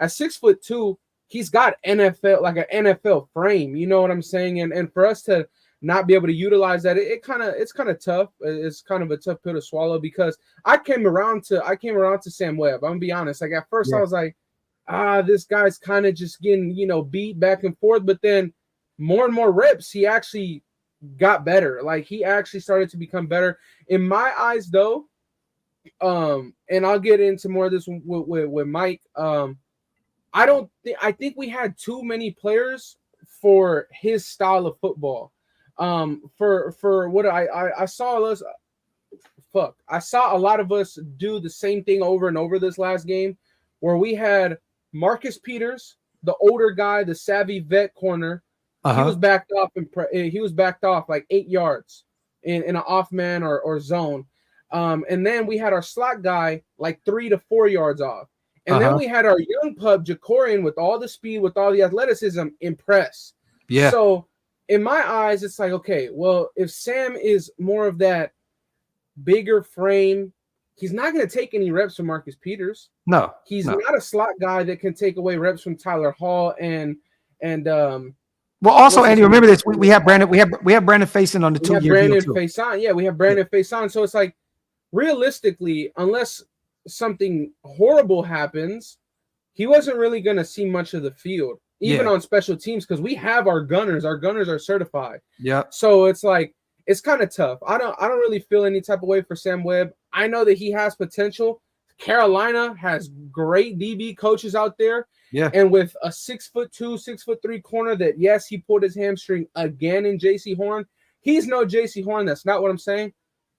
6'2", he's got an NFL frame. You know what I'm saying? And for us to not be able to utilize that, it's kind of tough. It's kind of a tough pill to swallow because I came around to Sam Webb. I'm gonna be honest. Like at first I was like, this guy's kind of just getting, beat back and forth. But then more and more reps, he actually got better. Like he actually started to become better. In my eyes, though, and I'll get into more of this with Mike. I think we had too many players for his style of football. For what I saw us, I saw a lot of us do the same thing over and over this last game, where we had Marcus Peters, the older guy, the savvy vet corner. He was backed off like 8 yards in an off man or zone. And then we had our slot guy like 3 to 4 yards off. And then we had our young pup, Jacorian, with all the speed, with all the athleticism, impress. Yeah. So in my eyes, it's like, okay, well, if Sam is more of that bigger frame, he's not going to take any reps from Marcus Peters. No. He's not a slot guy that can take away reps from Tyler Hall and well, also, Andy, remember this. We have Brandon. We have Brandon Faison on the 2-year deal too. Yeah, we have Brandon Faison. So it's like, realistically, unless something horrible happens, he wasn't really going to see much of the field, even on special teams, because we have our gunners. Our gunners are certified. Yeah. So it's like, it's kind of tough. I don't really feel any type of way for Sam Webb. I know that he has potential. Carolina has great DB coaches out there. Yeah. And with a 6'2", 6'3" corner that, yes, he pulled his hamstring again in J.C. Horn. He's no J.C. Horn. That's not what I'm saying.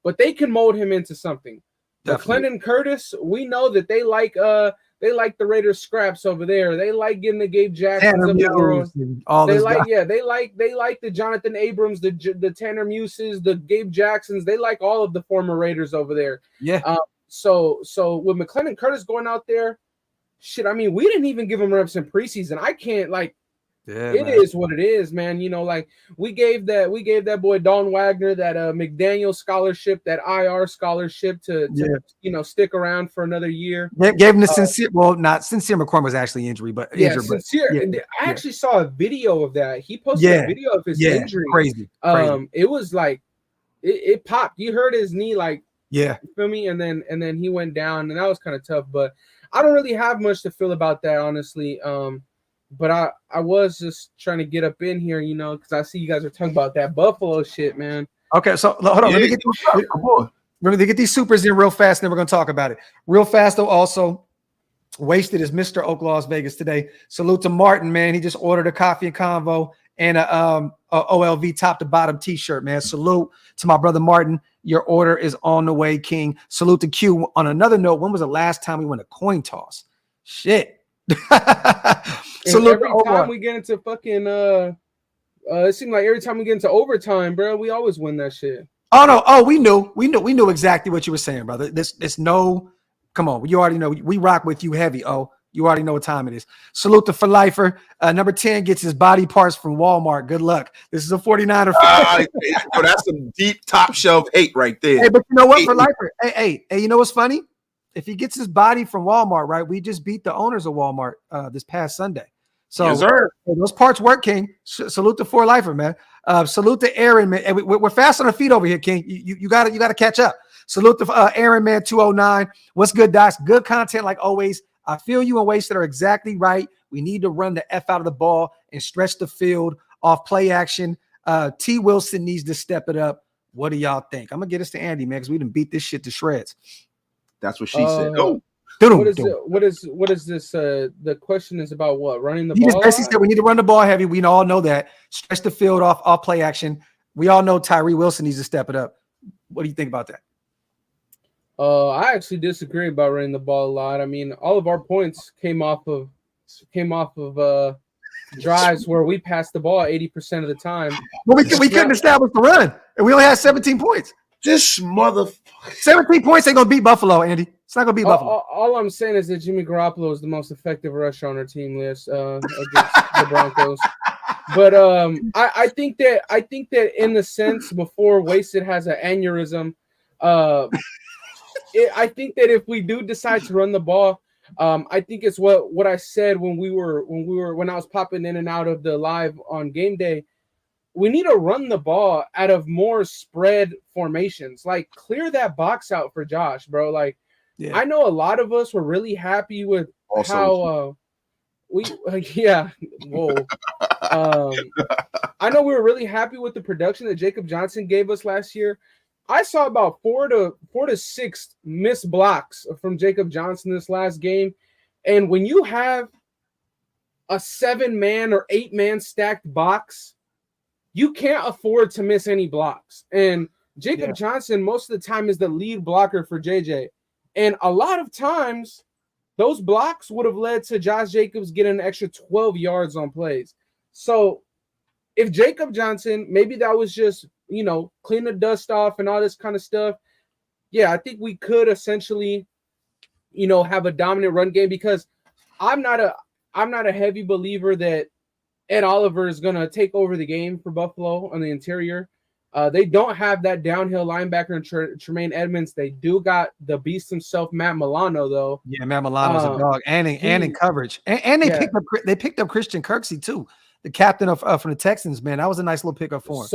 But they can mold him into something. Clinton Curtis, we know that they like the Raiders scraps over there. They like getting the Gabe Jacksons of the world. They like the Jonathan Abrams, the Tanner Muses, the Gabe Jacksons. They like all of the former Raiders over there. Yeah. So with McClendon Curtis going out there, shit, I mean, we didn't even give him reps in preseason. I can't, like, it is what it is, man. You know, like, we gave that boy Don Wagner that McDaniel scholarship, that IR scholarship to stick around for another year. Gave him the Sincere. Well, not Sincere McCormick was actually injured, but Sincere. I actually saw a video of that. He posted a video of his injury. Crazy. It was like it popped. You heard his knee, like, you feel me? And then he went down, and that was kind of tough. But I don't really have much to feel about that, honestly. But I was just trying to get up in here, you know, because I see you guys are talking about that Buffalo shit, man. Okay, so hold on. Let me get these supers in real fast, and then we're going to talk about it. Real fast, though, also, Wasted is Mr. OakLosVegas today. Salute to Martin, man. He just ordered a coffee and convo and a OLV top-to-bottom T-shirt, man. Salute to my brother Martin. Your order is on the way, King. Salute to Q. On another note, when was the last time we won a coin toss? Shit. Salute every time we get into fucking it seemed like every time we get into overtime, bro, we always win that shit. Oh no, we knew exactly what you were saying, brother. This no, come on, you already know we rock with you heavy. Oh, you already know what time it is. Salute to For Lifer. Number 10 gets his body parts from Walmart. Good luck. This is a 49er. That's some deep top shelf hate right there. Hey, but you know what, For Lifer? Hey, you know what's funny? If he gets his body from Walmart, right? We just beat the owners of Walmart this past Sunday. So yes, sir. Those parts work, King. Salute to For Lifer, man. Salute to Aaron, man. Hey, we're fast on our feet over here, King. You got to catch up. Salute to Aaron, man. 209. What's good, Docs? Good content like always. I feel you and Wasted are exactly right. We need to run the F out of the ball and stretch the field off play action. T. Wilson needs to step it up. What do y'all think? I'm gonna get us to Andy, man, because we done beat this shit to shreds. That's what she said. Oh. What is this? The question is about what? Running the ball? Just basically said we need to run the ball heavy. We all know that. Stretch the field off play action. We all know Tyree Wilson needs to step it up. What do you think about that? I actually disagree about running the ball a lot. I mean, all of our points came off of drives where we passed the ball 80% of the time. Well, we couldn't establish the run, and we only had 17 points. This motherfucker. 17 points ain't gonna beat Buffalo, Andy. It's not gonna beat Buffalo. All I'm saying is that Jimmy Garoppolo is the most effective rusher on our team list against the Broncos. But I think that in the sense before Wasted has an aneurysm, I think that if we do decide to run the ball, I think it's what I said when I was popping in and out of the live on game day. We need to run the ball out of more spread formations. Like, clear that box out for Josh, bro. Like, yeah. I know a lot of us were really happy with how whoa. I know we were really happy with the production that Jacob Johnson gave us last year. I saw about four to six missed blocks from Jacob Johnson this last game. And when you have a 7-man or 8-man stacked box, you can't afford to miss any blocks. And Jacob Johnson, most of the time, is the lead blocker for JJ. And a lot of times, those blocks would have led to Josh Jacobs getting an extra 12 yards on plays. So if Jacob Johnson, maybe that was just, clean the dust off and all this kind of stuff. Yeah, I think we could essentially, have a dominant run game, because I'm not a heavy believer that Ed Oliver is going to take over the game for Buffalo on the interior. They don't have that downhill linebacker in Tremaine Edmonds. They do got the beast himself, Matt Milano, though. Yeah, Matt Milano's a dog, and in coverage. And they picked up Christian Kirksey too, the captain of from the Texans. Man, that was a nice little pickup for him.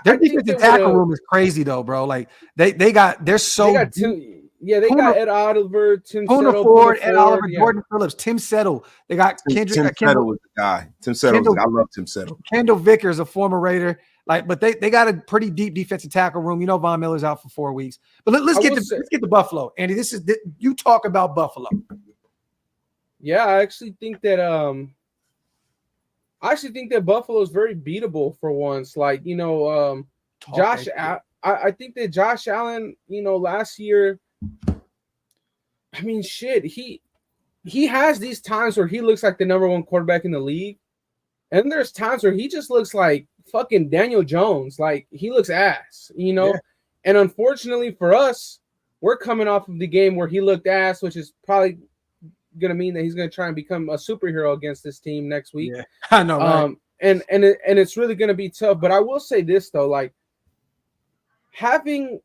Their defensive tackle room is crazy though, bro. Like they got Ed Oliver, Tim Settle, Ford, Ed Oliver, Jordan Phillips, Tim Settle. They got Kendrick. Tim Settle was the guy. Tim Settle. I love Tim Settle. Kendall Vickers, a former Raider. But they got a pretty deep defensive tackle room. Von Miller's out for 4 weeks. But let's get to Buffalo, Andy. You talk about Buffalo. Yeah, I actually think that Buffalo is very beatable for once. Josh. I think that Josh Allen, last year, I mean, shit, he has these times where he looks like the number 1 quarterback in the league, and there's times where he just looks like fucking Daniel Jones. Like, he looks ass, And unfortunately for us, we're coming off of the game where he looked ass, which is probably going to mean that he's going to try and become a superhero against this team next week. Yeah, I know, right? And it's really going to be tough. But I will say this though, like, having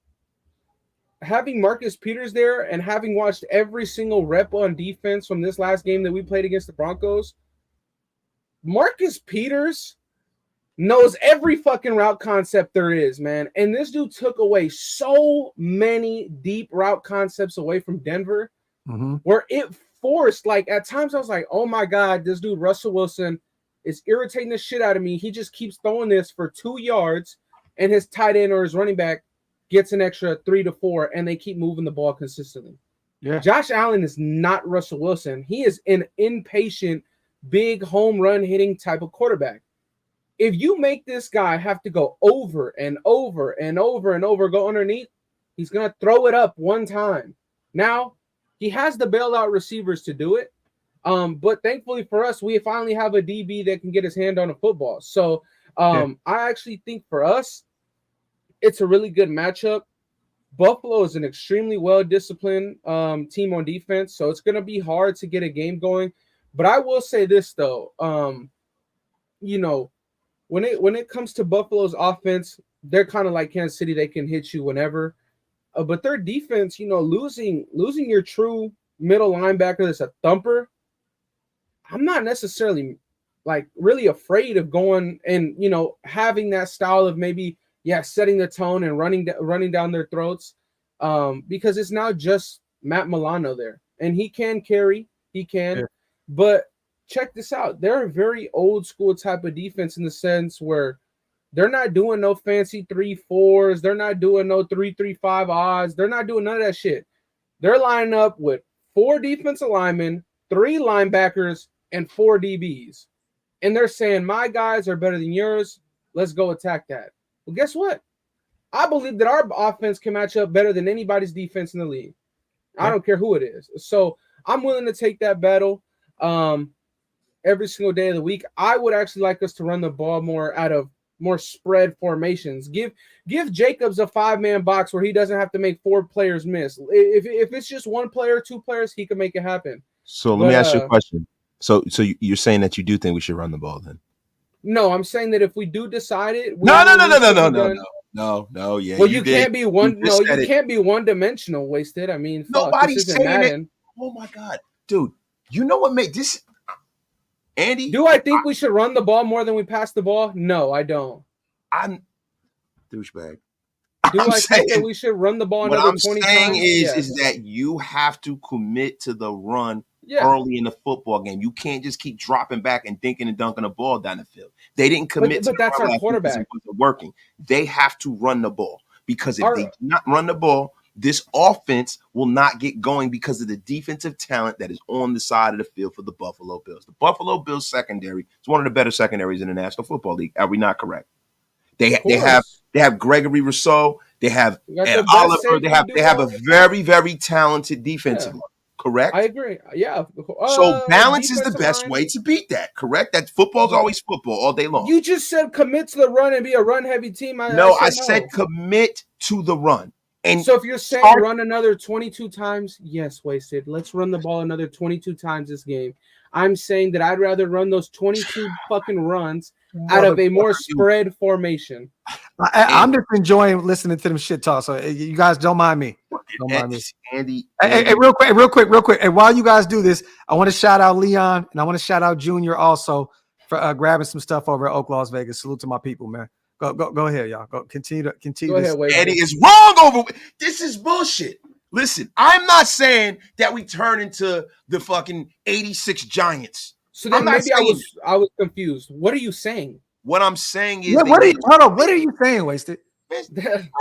Marcus Peters there and having watched every single rep on defense from this last game that we played against the Broncos, Marcus Peters knows every fucking route concept there is, man. And this dude took away so many deep route concepts away from Denver, where it forced, like, at times I was like, oh my God, this dude, Russell Wilson, is irritating the shit out of me. He just keeps throwing this for 2 yards, and his tight end or his running back gets an extra 3 to 4, and they keep moving the ball consistently. Yeah. Josh Allen is not Russell Wilson. He is an impatient, big home run hitting type of quarterback. If you make this guy have to go over and over and over and over, go underneath, he's going to throw it up one time. Now, he has the bailout receivers to do it. But thankfully for us, we finally have a DB that can get his hand on a football. So I actually think for us, it's a really good matchup. Buffalo is an extremely well-disciplined team on defense, so it's going to be hard to get a game going. But I will say this, though. When it comes to Buffalo's offense, they're kind of like Kansas City. They can hit you whenever. But their defense, losing your true middle linebacker that's a thumper, I'm not necessarily, like, really afraid of going and, having that style of maybe – setting the tone and running down their throats, because it's not just Matt Milano there, and he can carry, but check this out. They're a very old school type of defense in the sense where they're not doing no fancy 3-4s, they're not doing no 3-3-5 odds, they're not doing none of that shit. They're lining up with 4 defensive linemen, 3 linebackers, and 4 DBs, and they're saying my guys are better than yours. Let's go attack that. Well, guess what? I believe that our offense can match up better than anybody's defense in the league. I don't care who it is. So I'm willing to take that battle every single day of the week. I would actually like us to run the ball more out of more spread formations. Give Jacobs a 5-man box where he doesn't have to make 4 players miss. If it's just 1 player, 2 players, he can make it happen. So let me ask you a question. So you're saying that you do think we should run the ball then? No, I'm saying that if we do decide it, no. Yeah, well, you can't be one. No, you can't be one-dimensional. Wasted. I mean, nobody's saying it. Oh my God, dude! You know what made this, Andy? Do I think we should run the ball more than we pass the ball? No, I don't. I'm douchebag. I think that we should run the ball another 20 times? What I'm saying is that you have to commit to the run early in the football game. You can't just keep dropping back and dinking and dunking a ball down the field. They didn't commit but that's our quarterback. It wasn't working. They have to run the ball because if they do not run the ball, this offense will not get going because of the defensive talent that is on the side of the field for the Buffalo Bills. The Buffalo Bills secondary is one of the better secondaries in the National Football League. Are we not correct? They have Gregory Rousseau. They have Oliver. They have a very, very talented defensive line. Correct? I agree. Yeah. So balance is the best way to beat that. Correct? That football's always football all day long. You just said commit to the run and be a run-heavy team. I said commit to the run. And so if you're saying run another 22 times, yes, Wasted. Let's run the ball another 22 times this game. I'm saying that I'd rather run those 22 fucking runs out of a more spread formation. I'm just enjoying listening to them shit talk. So you guys don't mind me. Don't mind me. Andy. Hey, real quick. And while you guys do this, I want to shout out Leon and I want to shout out Junior also for grabbing some stuff over at OakLosVegas. Salute to my people, man. Go ahead, y'all. Continue. Go ahead, Eddie is wrong over. This is bullshit. Listen, I'm not saying that we turn into the fucking 86 Giants. So then maybe I was confused. What are you saying? What I'm saying is, what are you saying, Wasted?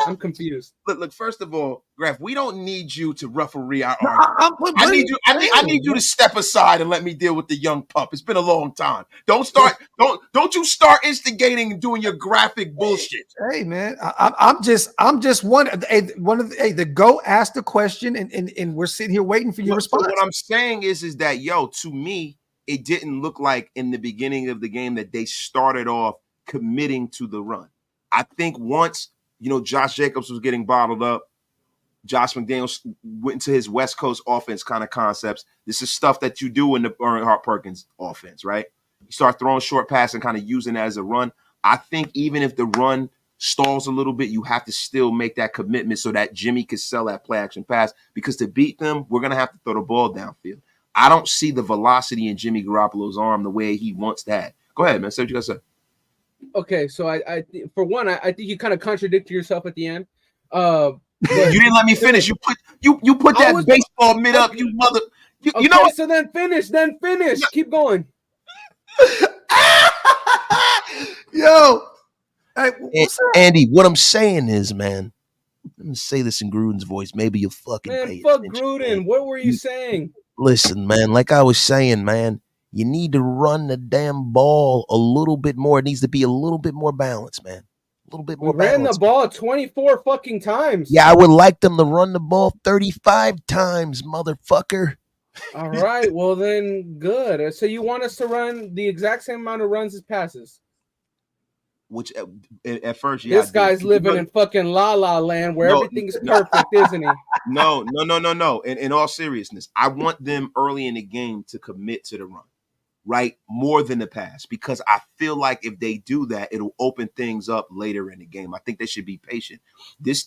I'm confused. Look. First of all, Graphk, we don't need you to referee our argument. I need you to step aside and let me deal with the young pup. It's been a long time. Don't you start instigating and doing your graphic bullshit. Hey man, I'm just one of the go ask the question and we're sitting here waiting for your response. So what I'm saying is that to me, it didn't look like in the beginning of the game that they started off committing to the run. I think once Josh Jacobs was getting bottled up, Josh McDaniels went into his West Coast offense kind of concepts. This is stuff that you do in the Earnhardt Perkins offense, right? You start throwing short pass and kind of using that as a run. I think even if the run stalls a little bit, you have to still make that commitment so that Jimmy could sell that play action pass, because to beat them, we're going to have to throw the ball downfield. I don't see the velocity in Jimmy Garoppolo's arm the way he wants that. Go ahead, man. Say what you got to say. Okay, so I for one, I think you kind of contradicted yourself at the end. You didn't let me finish. You put that baseball mid up, you mother. You know what? So then finish. Keep going. Yo, hey, Andy, what I'm saying is, man, let me say this in Gruden's voice. Maybe you'll fucking pay fuck attention, Gruden. Man. What were you saying? Listen, man, like I was saying, man, you need to run the damn ball a little bit more. It needs to be a little bit more balanced, man. A little bit more balanced. Ran the ball 24 fucking times. Yeah, I would like them to run the ball 35 times, motherfucker. All right, well then, good. So you want us to run the exact same amount of runs as passes? Which at first, this guy's living in fucking La La Land where everything's perfect, isn't he? No. In all seriousness, I want them early in the game to commit to the run, right? More than the pass, because I feel like if they do that, it'll open things up later in the game. I think they should be patient. This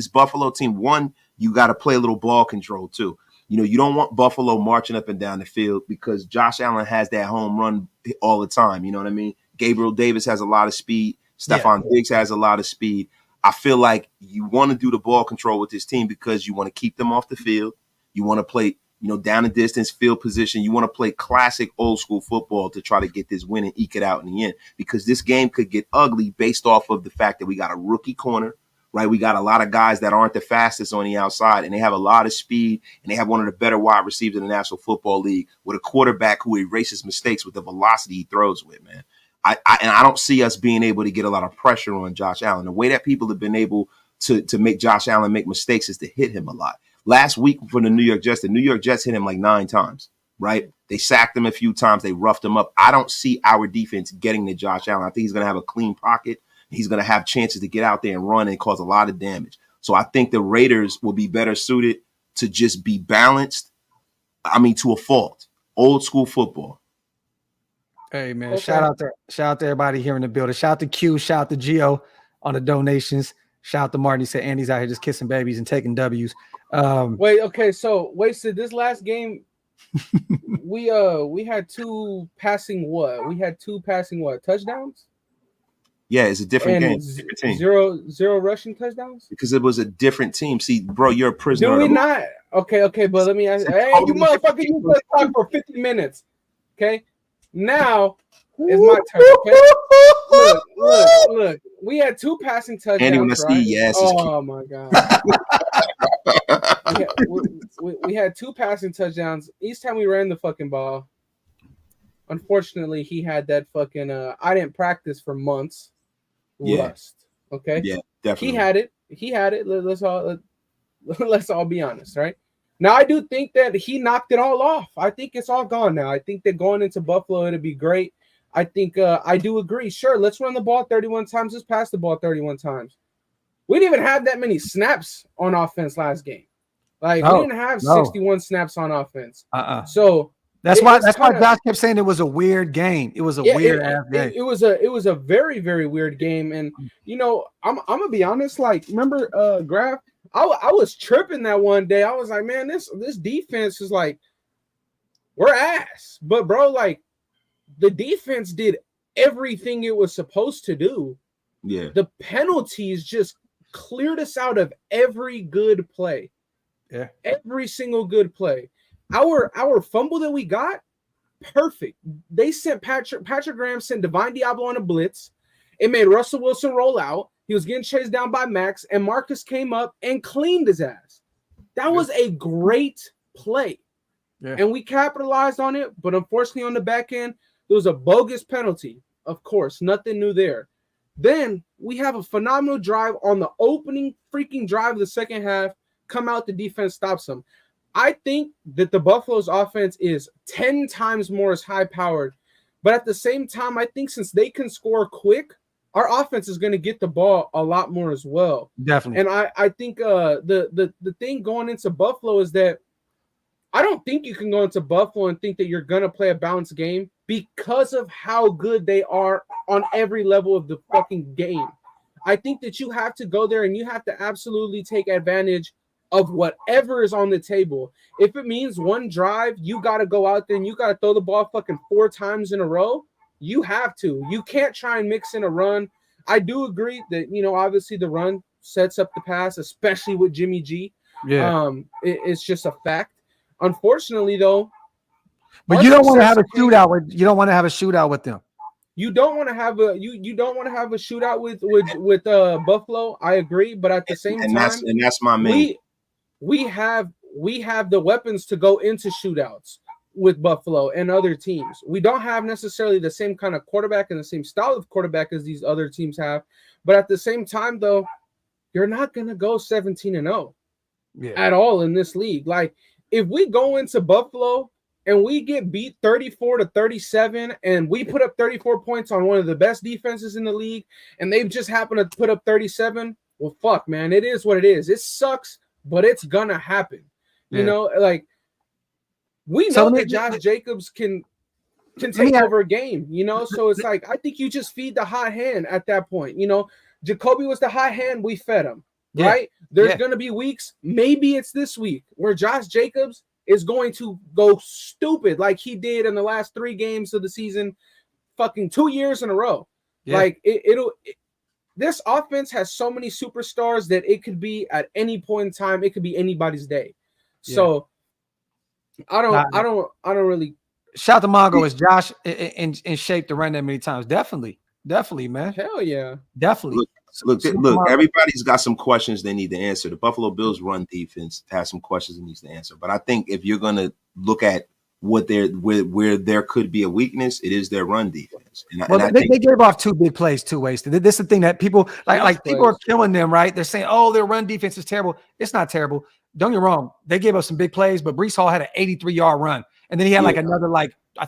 Buffalo team, one, you got to play a little ball control too. You don't want Buffalo marching up and down the field because Josh Allen has that home run all the time. You know what I mean? Gabriel Davis has a lot of speed. Stephon Diggs has a lot of speed. I feel like you want to do the ball control with this team because you want to keep them off the field. You want to play, down the distance, field position. You want to play classic old school football to try to get this win and eke it out in the end, because this game could get ugly based off of the fact that we got a rookie corner, right? We got a lot of guys that aren't the fastest on the outside, and they have a lot of speed, and they have one of the better wide receivers in the National Football League with a quarterback who erases mistakes with the velocity he throws with, man. I don't see us being able to get a lot of pressure on Josh Allen. The way that people have been able to make Josh Allen make mistakes is to hit him a lot. Last week for the New York Jets hit him like 9 times, right? They sacked him a few times. They roughed him up. I don't see our defense getting to Josh Allen. I think he's going to have a clean pocket. He's going to have chances to get out there and run and cause a lot of damage. So I think the Raiders will be better suited to just be balanced. To a fault. Old school football. Hey man, shout out to everybody here in the building. Shout out to Q, shout out to Gio on the donations. Shout out to Martin. He said Andy's out here just kissing babies and taking W's. So Wasted, this last game, we had two passing touchdowns? Yeah, it's a different game. Different team. Zero rushing touchdowns? Because it was a different team. See, bro, you're a prisoner. Do we not? Okay, but let me ask. Hey, you motherfucker, you just talk for 50 minutes. Okay, now is my turn. Okay, look. We had 2 passing touchdowns, right? Oh my god. we had 2 passing touchdowns. Each time we ran the fucking ball. Unfortunately, he had that fucking I didn't practice for months. Rust. Okay. Yeah, definitely. He had it. Let's all be honest, right? Now I do think that he knocked it all off. I think it's all gone now. I think that going into Buffalo, it'll be great. I think I do agree. Sure, let's run the ball 31 times. Let's pass the ball 31 times. We didn't even have that many snaps on offense last game. Like we didn't have 61 snaps on offense. So that's why Josh kept saying it was a weird game. It was a weird ass game. It was a very, very weird game. And you know, I'm gonna be honest. Like, remember Graphk? I was tripping that one day. I was like, man, this defense is like, we're ass. But bro, like, the defense did everything it was supposed to do. Yeah. The penalties just cleared us out of every good play. Yeah. Every single good play. Our fumble that we got, perfect. They sent Patrick Graham sent Divine Diablo on a blitz. It made Russell Wilson roll out. He was getting chased down by Max, and Marcus came up and cleaned his ass. That was a great play. Yeah. And we capitalized on it, but unfortunately on the back end, there was a bogus penalty. Of course, nothing new there. Then we have a phenomenal drive on the opening freaking drive of the second half. Come out, the defense stops them. I think that the Buffalo's offense is 10 times more as high-powered. But at the same time, I think since they can score quick, our offense is going to get the ball a lot more as well. Definitely. And I think the thing going into Buffalo is that I don't think you can go into Buffalo and think that you're going to play a balanced game because of how good they are on every level of the fucking game. I think that you have to go there and you have to absolutely take advantage of whatever is on the table. If it means one drive, you got to go out there and you got to throw the ball fucking 4 times in a row. You have to. You can't try and mix in a run. I do agree that, you know, obviously the run sets up the pass, especially with Jimmy G. Yeah. It's just a fact. Unfortunately, though, but you don't want to have a shootout with them. You don't want to have a you don't want to have a shootout with Buffalo. I agree, but at the same time, that's my main. We have the weapons to go into shootouts with Buffalo and other teams. We don't have necessarily the same kind of quarterback and the same style of quarterback as these other teams have, but at the same time, though, you're not going to go 17-0 at all in this league. Like, if we go into Buffalo and we get beat 34-37 and we put up 34 points on one of the best defenses in the league and they just happen to put up 37, well, fuck, man, it is what it is. It sucks, but it's gonna happen. You know, like, we know that Josh Jacobs can take over a game, you know? So it's like, I think you just feed the hot hand at that point. You know, Jacoby was the hot hand, we fed him, right? There's gonna be weeks, maybe it's this week, where Josh Jacobs is going to go stupid like he did in the last 3 games of the season, fucking 2 years in a row. Like, this offense has so many superstars that it could be at any point in time, it could be anybody's day. So I don't really shout to Mongo. Is Josh in shape to run that many times? Definitely, man. Hell yeah, definitely. Look, everybody's got some questions they need to answer. The Buffalo Bills run defense has some questions it needs to answer. But I think if you're going to look at where there could be a weakness, it is their run defense. They gave off 2 big plays, 2 wasted. This is the thing that people like people are killing them, right? They're saying, oh, their run defense is terrible. It's not terrible. Don't get me wrong. They gave us some big plays, but Breece Hall had an 83-yard run. And then he had another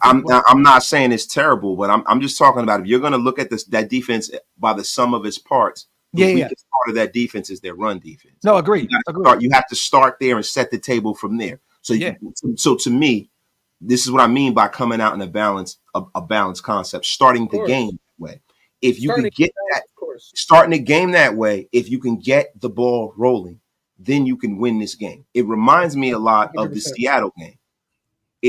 I'm not saying it's terrible, but I'm just talking about if you're going to look at that defense by the sum of its parts, the weakest part of that defense is their run defense. No, agree. You have to start there and set the table from there. So so to me, this is what I mean by coming out in a balanced concept, starting the game that way. If you can get that, starting the game that way, if you can get the ball rolling, then you can win this game. It reminds me a lot of the Seattle game.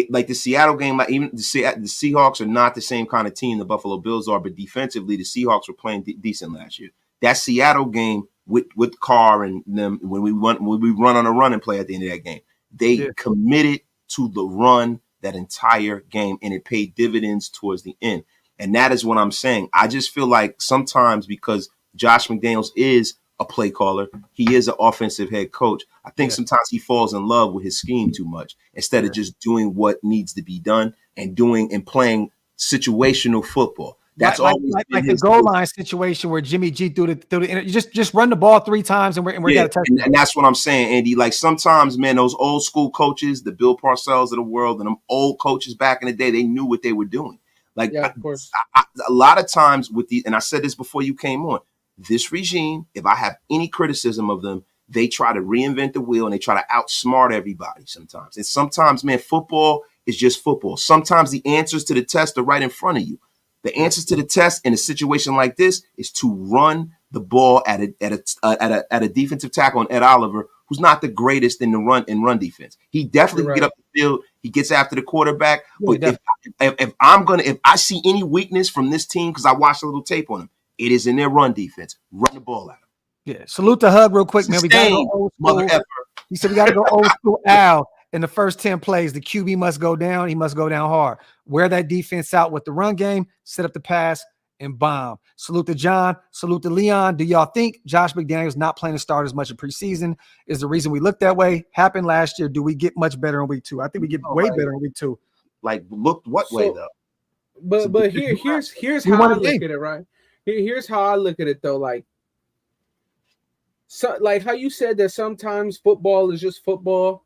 Like the Seattle game, like even the Seahawks are not the same kind of team the Buffalo Bills are, but defensively, the Seahawks were playing decent last year. That Seattle game with Carr and them, when we run on a run and play at the end of that game, They committed to the run that entire game, and it paid dividends towards the end. And that is what I'm saying. I just feel like sometimes, because Josh McDaniels is a play caller, he is an offensive head coach, I think sometimes he falls in love with his scheme too much instead of just doing what needs to be done and playing situational football. That's like the goal line situation where Jimmy G threw the you just run the ball 3 times and we're got a touchdown. And that's what I'm saying, Andy. Like sometimes, man, those old school coaches, the Bill Parcells of the world, and them old coaches back in the day, they knew what they were doing. Like, of course. A lot of times with and I said this before you came on, this regime, if I have any criticism of them, they try to reinvent the wheel and they try to outsmart everybody sometimes. And sometimes, man, football is just football. Sometimes the answers to the test are right in front of you. The answers to the test in a situation like this is to run the ball at a defensive tackle on Ed Oliver, who's not the greatest in the run defense. He definitely can get up the field. He gets after the quarterback. But if I see any weakness from this team, because I watched a little tape on them, it is in their run defense. Run the ball at them. Yeah. Salute the hug real quick, man. We got to go old school. He said we got to go old school. Al. In the first 10 plays, the QB must go down. He must go down hard. Wear that defense out with the run game, set up the pass, and bomb. Salute to John. Salute to Leon. Do y'all think Josh McDaniels not playing to start as much in preseason is the reason we look that way? Happened last year. Do we get much better in week 2? I think we get way better in week 2. Like, look what way though? But here's how I look at it, right? Here's how I look at it though. Like how you said that sometimes football is just football.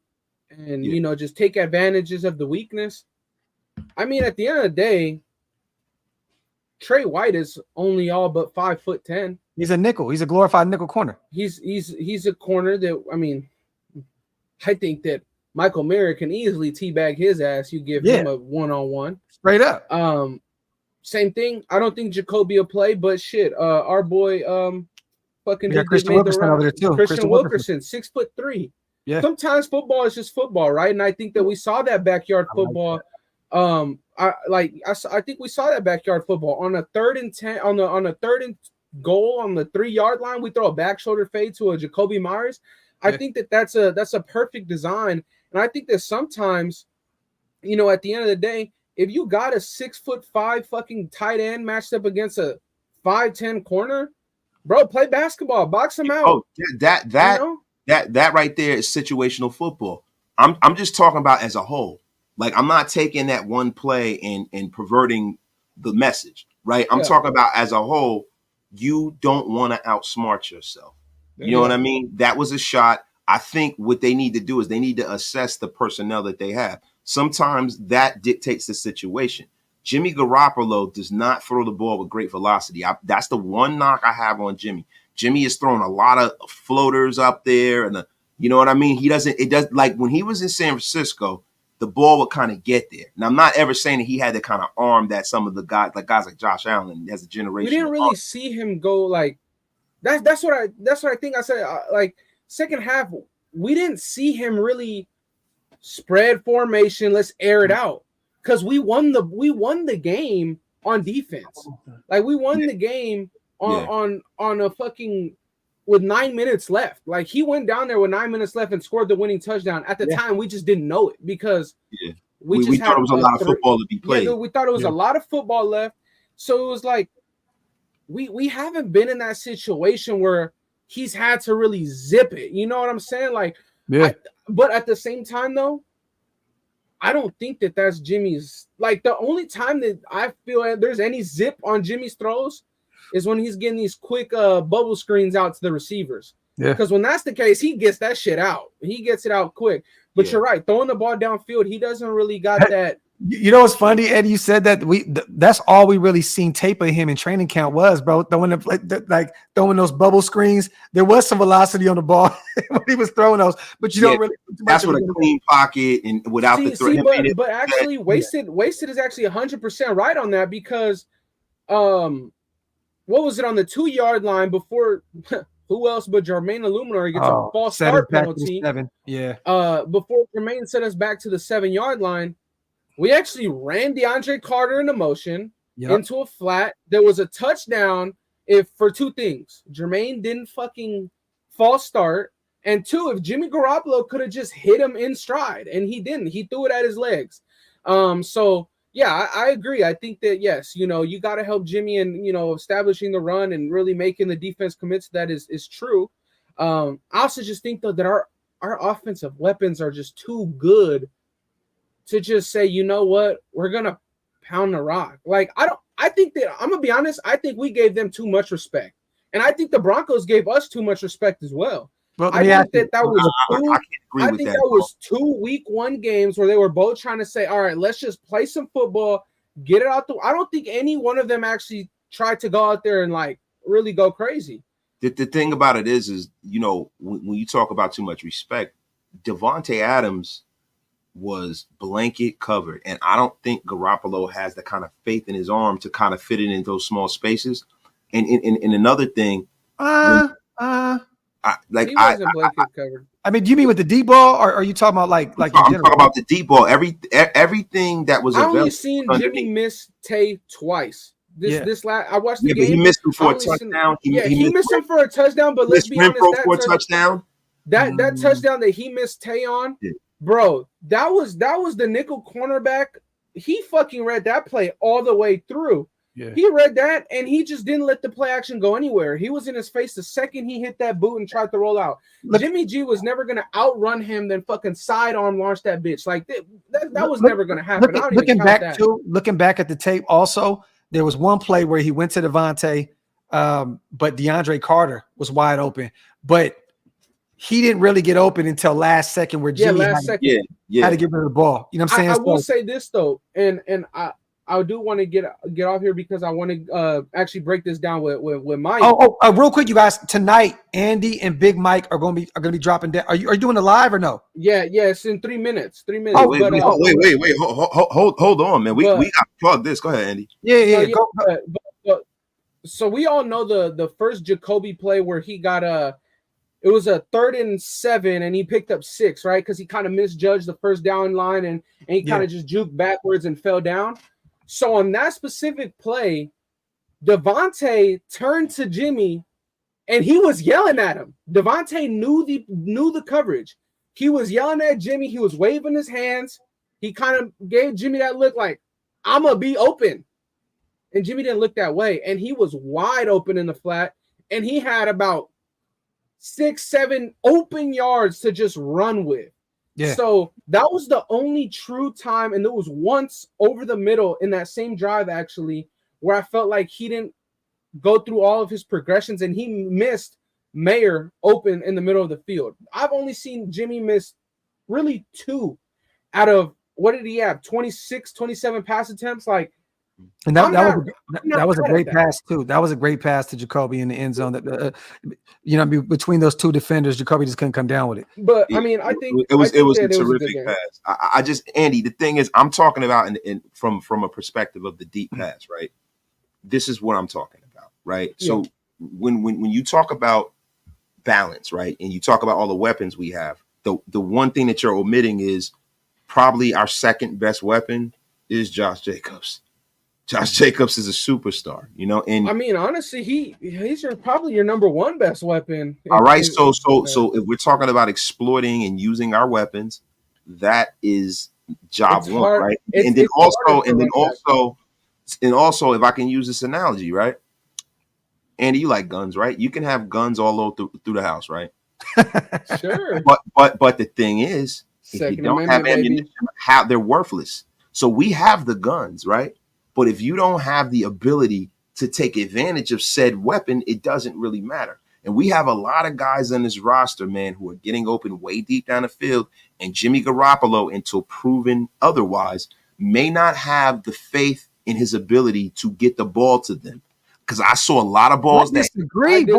And, just take advantages of the weakness. I mean, at the end of the day, Trey White is only all but 5'10". He's a nickel. He's a glorified nickel corner. He's a corner that, I mean, I think that Michael Mayer can easily teabag his ass. You give him a one-on-one. Straight up. Same thing. I don't think Jacoby will play, but shit, our boy Christian Wilkerson over there too. Christian Wilkerson, 6'3". Yeah. Sometimes football is just football, right? And I think that we saw that backyard football. I think we saw that backyard football on a 3rd and 10 on a 3rd and goal on the 3-yard line. We throw a back shoulder fade to a Jacoby Myers. I think that's a perfect design, and I think that sometimes, at the end of the day, if you got a 6'5" fucking tight end matched up against a 5'10" corner, bro, play basketball, box him out. Oh, that right there is situational football. I'm just talking about as a whole. Like, I'm not taking that one play and perverting the message, right? I'm talking about as a whole. You don't want to outsmart yourself. You know what I mean? That was a shot. I think what they need to do is they need to assess the personnel that they have. Sometimes that dictates the situation. Jimmy Garoppolo does not throw the ball with great velocity. That's the one knock I have on Jimmy. Jimmy is throwing a lot of floaters up there, and you know what I mean? It does like when he was in San Francisco, the ball would kind of get there. Now, I'm not ever saying that he had the kind of arm that some of the guys like Josh Allen has a generation. We didn't really see him go like that. That's what I think I said. Like second half, we didn't see him really spread formation. Let's air it out because we won the game on defense. Like we won the game. On a fucking with 9 minutes left. Like he went down there with 9 minutes left and scored the winning touchdown. At the time, we just didn't know it because we thought it was a lot of football to be played. We thought it was a lot of football left. So it was like we haven't been in that situation where he's had to really zip it. You know what I'm saying? Like, but at the same time though, I don't think that that's Jimmy's. Like the only time that I feel there's any zip on Jimmy's throws is when he's getting these quick bubble screens out to the receivers. Yeah. Because when that's the case, he gets that shit out. He gets it out quick. But you're right. Throwing the ball downfield, he doesn't really got that. You know what's funny, Eddie? You said that that's all we really seen tape of him in training camp was, bro. Throwing those bubble screens. There was some velocity on the ball when he was throwing those, but you don't really. That's with a clean pocket and without the throw. But actually, wasted is actually 100% right on that because, what was it on the 2-yard line before? Who else but Jermaine Illuminor gets a false start penalty? Before Jermaine sent us back to the 7-yard line, we actually ran DeAndre Carter into motion into a flat. There was a touchdown for two things. Jermaine didn't fucking false start, And 2, if Jimmy Garoppolo could have just hit him in stride, and he didn't. He threw it at his legs. So yeah, I agree. I think that yes, you got to help Jimmy and establishing the run and really making the defense commit to that is true. I also just think though that our offensive weapons are just too good to just say, you know what, we're gonna pound the rock. Like I think that I'm gonna be honest. I think we gave them too much respect, and I think the Broncos gave us too much respect as well. Well, I think that was 2 week 1 games where they were both trying to say, all right, let's just play some football, get it out. I don't think any one of them actually tried to go out there and like really go crazy. The thing about it is when you talk about too much respect, Devontae Adams was blanket covered, and I don't think Garoppolo has the kind of faith in his arm to kind of fit it in those small spaces. And another thing, he wasn't blanket covered. I mean, do you mean with the deep ball, or are you talking about like I'm talking about the deep ball? Everything that was available. I only seen Jimmy miss Tay twice. I watched the game. But he missed him for a touchdown. He missed him for a touchdown. But let's be honest, that touchdown that he missed Tay on, bro, that was the nickel cornerback. He fucking read that play all the way through. Yeah. He read that, and he just didn't let the play action go anywhere. He was in his face the second he hit that boot and tried to roll out. Jimmy G was never going to outrun him, then fucking sidearm launch that bitch. Like, that was never going to happen. Looking back at the tape also, there was one play where he went to Devontae, but DeAndre Carter was wide open. But he didn't really get open until last second where Jimmy had to get rid of the ball. You know what I'm saying? I will say this, though, and I do want to get off here because I want to actually break this down with Mike. Real quick, you guys. Tonight, Andy and Big Mike are going to be dropping down. Are you doing it live or no? Yeah, it's in 3 minutes. 3 minutes. Wait, hold on, man. We got to plug this. Go ahead, Andy. Yeah. So we all know the first Jacoby play where he got it was a 3rd and 7 and he picked up 6, right? Because he kind of misjudged the first down line and he kind of just juked backwards and fell down. So on that specific play, Devontae turned to Jimmy and he was yelling at him. Devontae knew the coverage. He was yelling at Jimmy. He was waving his hands. He kind of gave Jimmy that look like, I'm going to be open. And Jimmy didn't look that way. And he was wide open in the flat. And he had about 6-7 open yards to just run with. Yeah. So that was the only true time, and there was once over the middle in that same drive actually where I felt like he didn't go through all of his progressions and he missed Mayer open in the middle of the field. I've only seen Jimmy miss really 2 out of, what did he have, 26, 27 pass attempts? Like, and that was a great pass too. That was a great pass to Jacoby in the end zone. That between those 2 defenders, Jacoby just couldn't come down with it. But I mean, I think it was a terrific pass. I just, Andy, the thing is, I'm talking about from a perspective of the deep pass, right? This is what I'm talking about, right? Yeah. So when you talk about balance, right, and you talk about all the weapons we have, the one thing that you're omitting is probably our second best weapon is Josh Jacobs. Josh Jacobs is a superstar, and I mean, honestly, he's probably your number 1 best weapon. All right, so if we're talking about exploiting and using our weapons, that is job 1, right? And then also, if I can use this analogy, right? Andy, you like guns, right? You can have guns all over through the house, right? Sure. But the thing is, if you don't have ammunition, they're worthless. So we have the guns, right? But if you don't have the ability to take advantage of said weapon, it doesn't really matter. And we have a lot of guys on this roster, man, who are getting open way deep down the field. And Jimmy Garoppolo, until proven otherwise, may not have the faith in his ability to get the ball to them. Because I saw a lot of balls. I disagree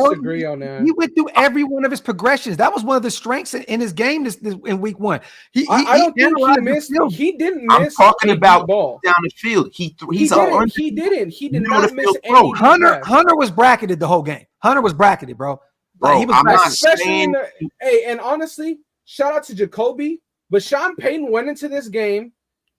on that. He went through every one of his progressions. That was one of the strengths in his game this in week 1. I don't think he missed. He didn't miss. I'm talking about ball down the field. He didn't. He did not miss any. Hunter was bracketed the whole game. Hunter was bracketed, bro. He was I'm not saying. And honestly, shout out to Jacoby. But Sean Payton went into this game.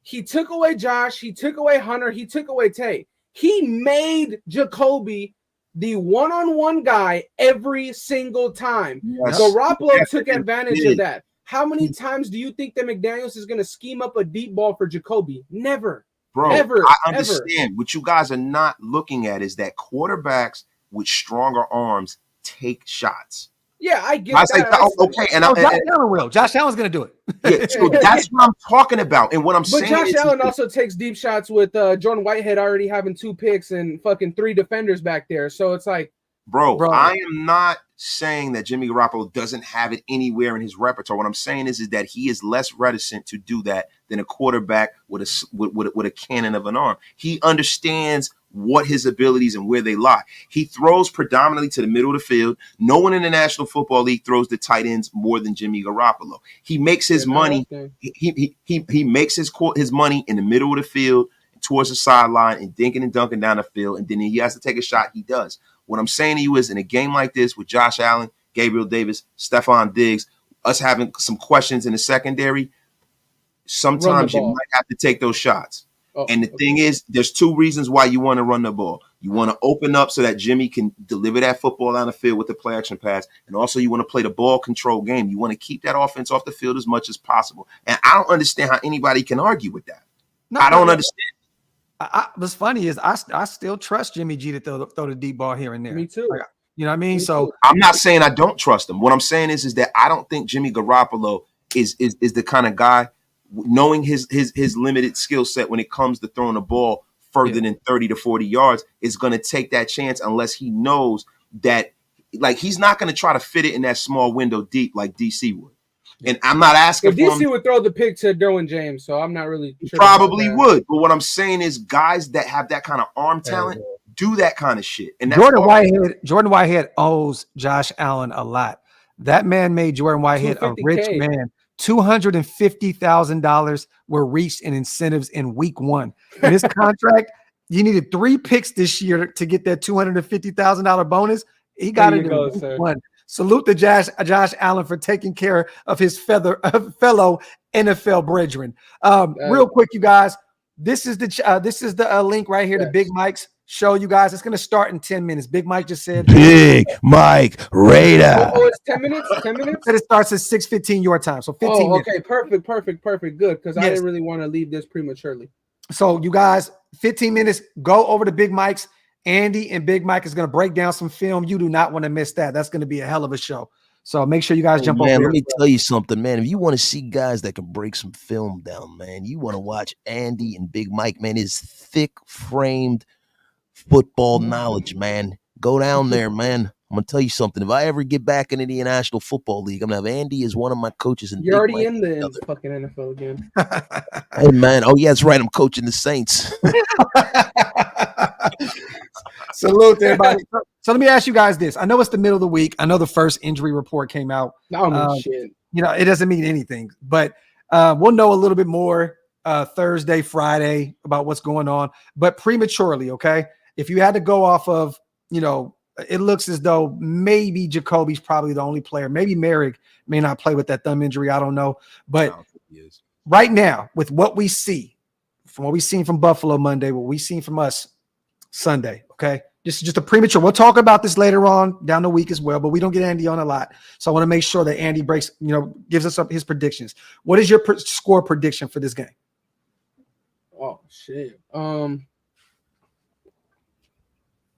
He took away Josh. He took away Hunter. He took away Tay. He made Jacoby the one-on-one guy every single time. Yes. Garoppolo took advantage of that. How many times do you think that McDaniels is going to scheme up a deep ball for Jacoby? Never. Bro, Ever, I understand. What you guys are not looking at is that quarterbacks with stronger arms take shots. Yeah, I get that. Okay, and Josh Allen will. Josh Allen's going to do it. Yeah, so that's what I'm talking about. And what I'm saying Josh is Allen also takes deep shots with Jordan Whitehead already having 2 picks and fucking 3 defenders back there. So it's like, bro, I am not saying that Jimmy Garoppolo doesn't have it anywhere in his repertoire. What I'm saying is that he is less reticent to do that than a quarterback with a cannon of an arm. He understands what his abilities and where they lie. He throws predominantly to the middle of the field. No one in the National Football League throws the tight ends more than Jimmy Garoppolo. He makes his money. He makes his money in the middle of the field, towards the sideline, and dinking and dunking down the field. And then he has to take a shot. He does. What I'm saying to you is, in a game like this with Josh Allen, Gabriel Davis, Stephon Diggs, us having some questions in the secondary, sometimes you might have to take those shots. And the thing is, there's 2 reasons why you want to run the ball. You want to open up so that Jimmy can deliver that football down the field with the play action pass. And also you want to play the ball control game. You want to keep that offense off the field as much as possible. And I don't understand how anybody can argue with that. I don't understand. What's funny is I still trust Jimmy G to throw the deep ball here and there. Me too. Like, you know what I mean? So I'm not saying I don't trust him. What I'm saying is that I don't think Jimmy Garoppolo is the kind of guy, knowing his limited skill set when it comes to throwing the ball further than 30 to 40 yards, is going to take that chance unless he knows that, like, he's not going to try to fit it in that small window deep like DC would. And I'm not asking for DC would throw the pick to Derwin James, so I'm not really sure. Probably would. But what I'm saying is guys that have that kind of arm talent do that kind of shit. And that's Jordan Whitehead owes Josh Allen a lot. That man made Jordan Whitehead a rich man. $250,000 were reached in incentives in week 1. In his contract, you needed 3 picks this year to get that $250,000 bonus. He got it in week 1. Salute to Josh Allen for taking care of his fellow NFL brethren. Real quick, you guys, this is the link right here to Big Mike's show, you guys. It's going to start in 10 minutes. Big Mike just said. Big Mike Raider. Oh, it's 10 minutes? 10 minutes? It starts at 6:15 your time. So 15 minutes. Okay, perfect. Good, because I didn't really want to leave this prematurely. So you guys, 15 minutes, go over to Big Mike's. Andy and Big Mike is going to break down some film. You do not want to miss that. That's going to be a hell of a show. So make sure you guys jump over. Man, let me tell you something, man. If you want to see guys that can break some film down, man, you want to watch Andy and Big Mike, man. His thick-framed football knowledge, man. Go down there, man. I'm going to tell you something. If I ever get back into the National Football League, I'm going to have Andy as one of my coaches. You're already in the fucking NFL again. Hey, man. Oh, yeah, that's right. I'm coaching the Saints. Salute to everybody. So let me ask you guys this. I know it's the middle of the week. I know the first injury report came out. Shit. You know, it doesn't mean anything, but we'll know a little bit more Thursday, Friday about what's going on, but prematurely, okay? If you had to go off of, you know, it looks as though maybe Jacoby's probably the only player. Maybe Merrick may not play with that thumb injury. I don't know. But right now, with what we see, from what we've seen from Buffalo Monday, what we've seen from us Sunday, okay? This is just a premature. We'll talk about this later on down the week as well, but we don't get Andy on a lot. So I want to make sure that Andy gives us up his predictions. What is your score prediction for this game? Oh, shit.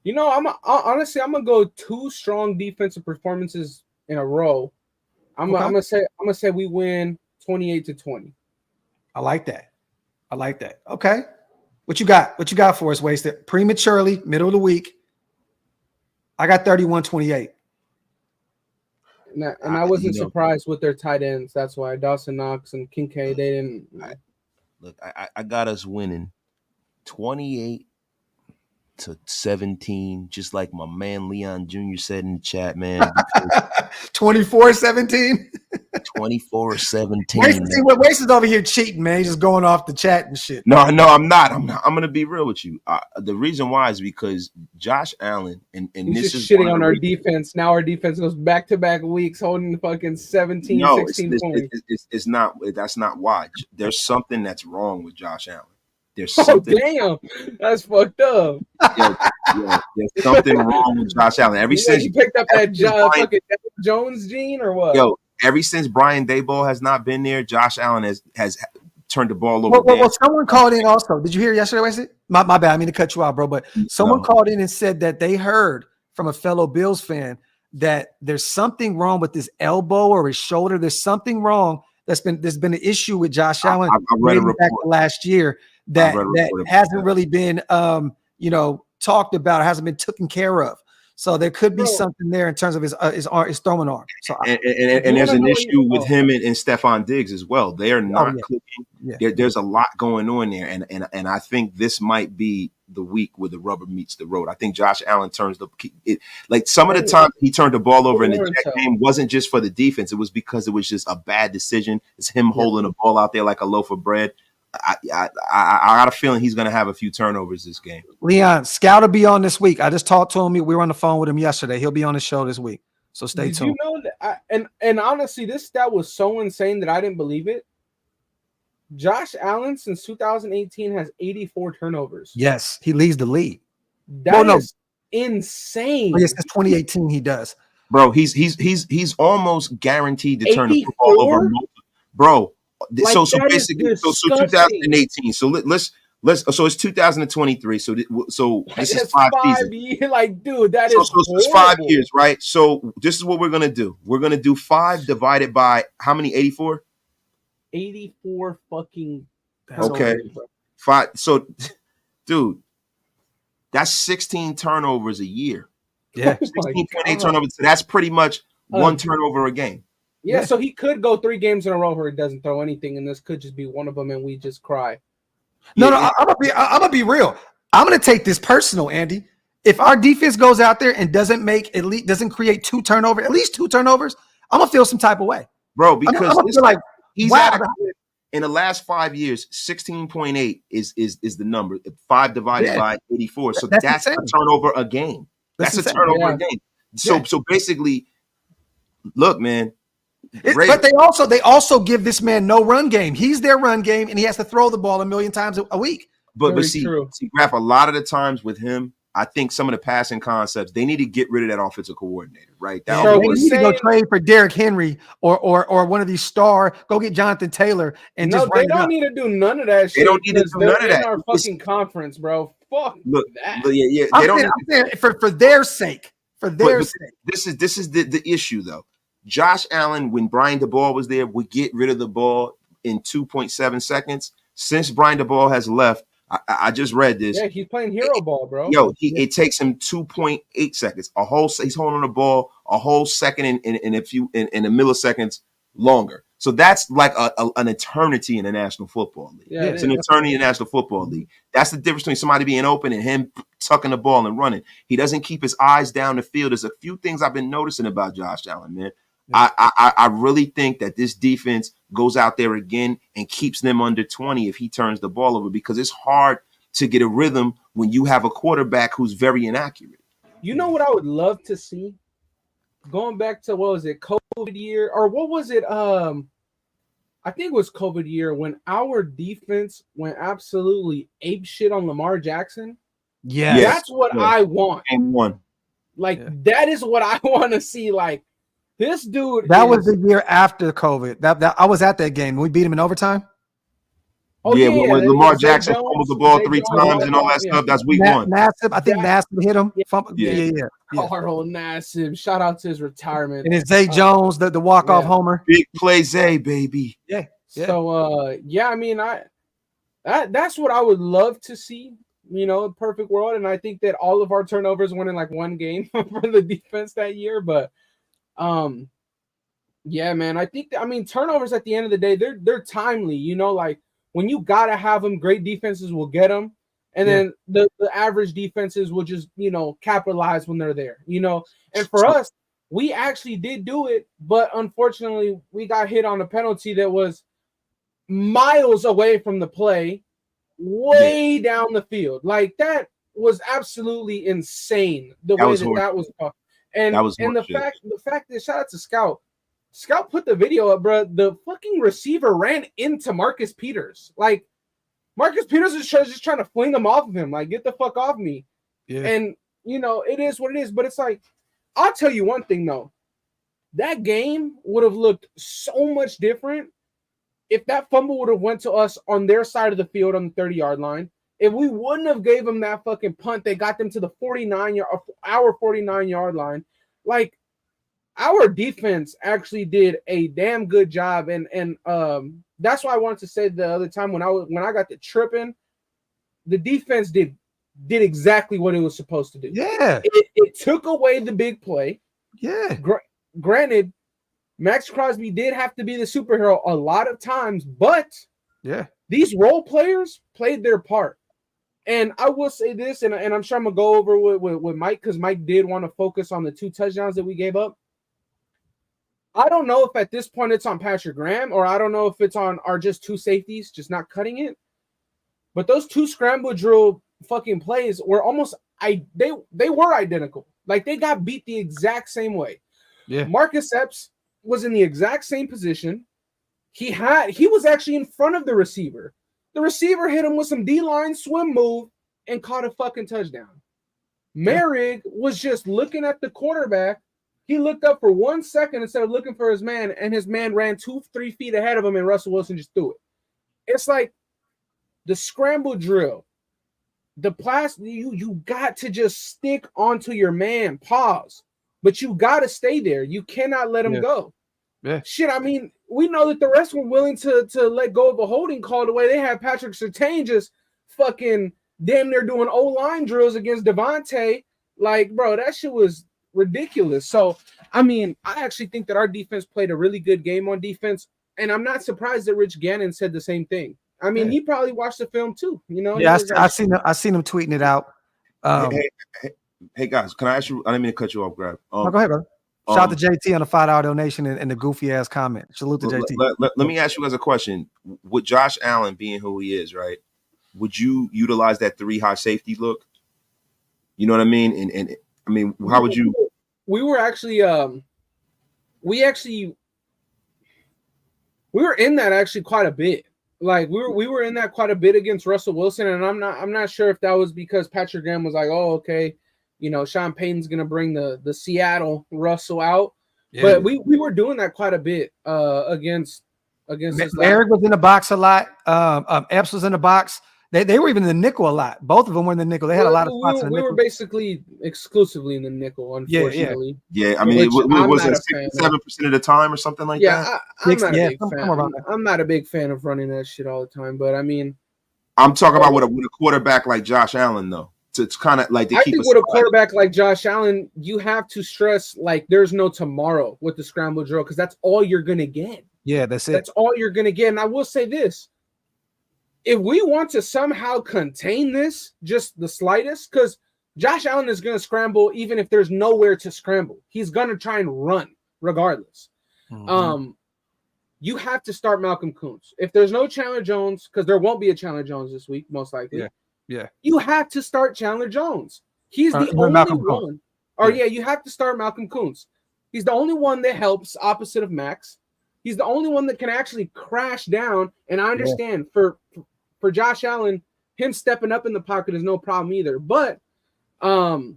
You know, I'm gonna go 2 strong defensive performances in a row. I'm gonna say we win 28-20. I like that. Okay. What you got for us, Wasted? Prematurely, middle of the week. I got 31-28. And I wasn't surprised with their tight ends. That's why Dawson Knox and Kincaid, they didn't. Look, I got us winning 28-17, just like my man Leon Jr. said in the chat, man. 24-17? 24-17. Wasted over here cheating, man. He's just going off the chat and shit. No, I'm not. I'm going to be real with you. The reason why is because Josh Allen and he's this is shitting on our defense. Now our defense goes back-to-back weeks holding fucking 17, 16 points. It's not. That's not why. There's something that's wrong with Josh Allen. There's something. Damn, that's fucked up. Yo, there's something wrong with Josh Allen. Ever since you picked up that fucking Jones gene or what? Yo, ever since Brian Daboll has not been there, Josh Allen has turned the ball over. Well, someone called in also. Did you hear yesterday? Wesley? My bad. I mean to cut you out, bro. But someone called in and said that they heard from a fellow Bills fan that there's something wrong with his elbow or his shoulder. There's something wrong. There's been an issue with Josh Allen I read a report back last year that hasn't really been talked about, or hasn't been taken care of. So there could be something there in terms of his throwing arm. So and there's an issue with him and Stephon Diggs as well. They are not clicking. Yeah. There's a lot going on there, and I think this might be the week where the rubber meets the road. I think Josh Allen turns some of the time he turned the ball over in the Jet game wasn't just for the defense. It was because it was just a bad decision. It's him holding the ball out there like a loaf of bread. I got a feeling he's going to have a few turnovers this game. Leon, Scout will be on this week. I just talked to him. We were on the phone with him yesterday. He'll be on the show this week. So stay tuned. You know that and honestly, this stat was so insane that I didn't believe it. Josh Allen since 2018 has 84 turnovers. Yes, he leads the league. That is insane. Yes, since 2018 he does. Bro, he's almost guaranteed to turn the football over. Bro, so basically, so 2018. So let's so it's 2023. So this is 5 seasons. Like, dude, that is so it's 5 years, right? So this is what we're gonna do. We're gonna do 5 divided by how many? 84. 84 fucking. Okay, 5. So, dude, that's 16 turnovers a year. Yeah, 16.8 turnovers. So that's pretty much one turnover a game. Yeah, so he could go 3 games in a row where he doesn't throw anything, and this could just be one of them, and we just cry. No, I'm gonna be real. I'm gonna take this personal, Andy. If our defense goes out there and doesn't create 2 turnovers, at least 2 turnovers, I'm gonna feel some type of way, bro. Because I'm gonna feel like he's wow. In the last 5 years, 16.8 is the number. 5 divided by 84. So that's a turnover a game. That's a turnover a game. So basically, look, man. But they also give this man no run game. He's their run game, and he has to throw the ball 1 million times a week. But see, Graph, a lot of the times with him, I think some of the passing concepts, they need to get rid of that offensive coordinator, right? They need to go trade for Derrick Henry or one of these go get Jonathan Taylor and just they don't need to do none of that shit. They don't need to do none of that. Our fucking conference, bro. Fuck that. Yeah. I'm saying for their sake. For their sake. This is the issue though. Josh Allen, when Brian Daboll was there, would get rid of the ball in 2.7 seconds. Since Brian Daboll has left, I just read this. Yeah, he's playing hero ball, bro. It takes him 2.8 seconds. He's holding the ball a whole second in a milliseconds longer. So that's like an eternity in the National Football League. Yeah, it's an eternity in the National Football League. That's the difference between somebody being open and him tucking the ball and running. He doesn't keep his eyes down the field. There's a few things I've been noticing about Josh Allen, man. I really think that this defense goes out there again and keeps them under 20 if he turns the ball over, because it's hard to get a rhythm when you have a quarterback who's very inaccurate. You know what I would love to see? Going back to, what was it, COVID year? Or what was it? I think it was COVID year when our defense went absolutely ape shit on Lamar Jackson. Yeah. That's what I want. And one. That is what I want to see. Like, this dude. That was the year after COVID. That I was at that game. We beat him in overtime. Oh, when Lamar Jackson fumbled the ball 3 times and all that stuff, that's week 1. Nassib, I think Nassib hit him. Yeah. Carl Nassib. Shout out to his retirement. And it's Zay Jones, the walk-off homer. Big play Zay, baby. Yeah. So, I mean, that's what I would love to see, perfect world. And I think that all of our turnovers went in like 1 game for the defense that year. But, yeah, man, I think turnovers at the end of the day, they're timely, like when you got to have them, great defenses will get them. And then the average defenses will just, capitalize when they're there, and for us, we actually did do it. But unfortunately, we got hit on a penalty that was miles away from the play, way down the field. Like, that was absolutely insane. The way that was. And the fact that, shout out to Scout put the video up, bro. The fucking receiver ran into Marcus Peters. Like, Marcus Peters is just trying to fling them off of him. Like, get the fuck off me. Yeah. And, it is what it is. But it's like, I'll tell you one thing, though. That game would have looked so much different if that fumble would have went to us on their side of the field on the 30-yard line. If we wouldn't have gave them that fucking punt, they got them to the 49-yard line. Like, our defense actually did a damn good job, and that's why I wanted to say the other time when I got the tripping, the defense did exactly what it was supposed to do. Yeah, it took away the big play. Yeah, granted, Max Crosby did have to be the superhero a lot of times, but yeah, these role players played their part. And I will say this, and I'm sure I'm gonna go over with Mike, because Mike did want to focus on the 2 touchdowns that we gave up. I don't know if at this point it's on Patrick Graham, or I don't know if it's on our just 2 safeties just not cutting it. But those 2 scramble drill fucking plays were almost they were identical. Like, they got beat the exact same way. Yeah. Marcus Epps was in the exact same position. He was actually in front of the receiver. The receiver hit him with some D-line swim move and caught a fucking touchdown. Merrick was just looking at the quarterback. He looked up for 1 second instead of looking for his man, and his man ran 2-3 feet ahead of him, and Russell Wilson just threw it. It's like the scramble drill. The you got to just stick onto your man. Pause. But you got to stay there. You cannot let him go. Yeah. Shit, I mean, we know that the rest were willing to let go of a holding call the way they had Patrick Surtain just fucking damn near doing O-line drills against Devontae. Like, bro, that shit was ridiculous. So, I mean, I actually think that our defense played a really good game on defense, and I'm not surprised that Rich Gannon said the same thing. I mean, he probably watched the film too, Yeah, I seen him tweeting it out. Hey guys, can I ask you? I didn't mean to cut you off, Graphk. No, go ahead, brother. Shout out to JT on the $5 donation and the goofy ass comment. Salute to JT. Let me ask you guys a question. With Josh Allen being who he is, right? Would you utilize that 3 high safety look? You know what I mean? And I mean, how would you? We were actually, we were in that actually quite a bit. Like, we were in that quite a bit against Russell Wilson, and I'm not sure if that was because Patrick Graham was like, oh, okay, Sean Payton's gonna bring the Seattle Russell out. Yeah. But we were doing that quite a bit against Eric was in the box a lot. Epps was in the box. They were even in the nickel a lot. Both of them were in the nickel. They had a lot of spots in the nickel. We were basicly exclusively in the nickel, unfortunately. Yeah. I mean, was it 7% of the time or something like that? I'm not a big fan. I'm not a big fan of running that shit all the time. But I mean, I'm talking about with a quarterback like Josh Allen, though. It's kind of like I think with a quarterback like Josh Allen, you have to stress like there's no tomorrow with the scramble drill, because that's all you're gonna get. Yeah, that's it. That's all you're gonna get. And I will say this. If we want to somehow contain this, just the slightest, because Josh Allen is going to scramble even if there's nowhere to scramble. He's going to try and run regardless. Mm-hmm. You have to start Malcolm Kuntz. If there's no Chandler Jones, because there won't be a Chandler Jones this week, most likely. Yeah. You have to start Chandler Jones. He's the only one. Or you have to start Malcolm Kuntz. He's the only one that helps opposite of Max. He's the only one that can actually crash down. And I understand for Josh Allen, him stepping up in the pocket is no problem either. But the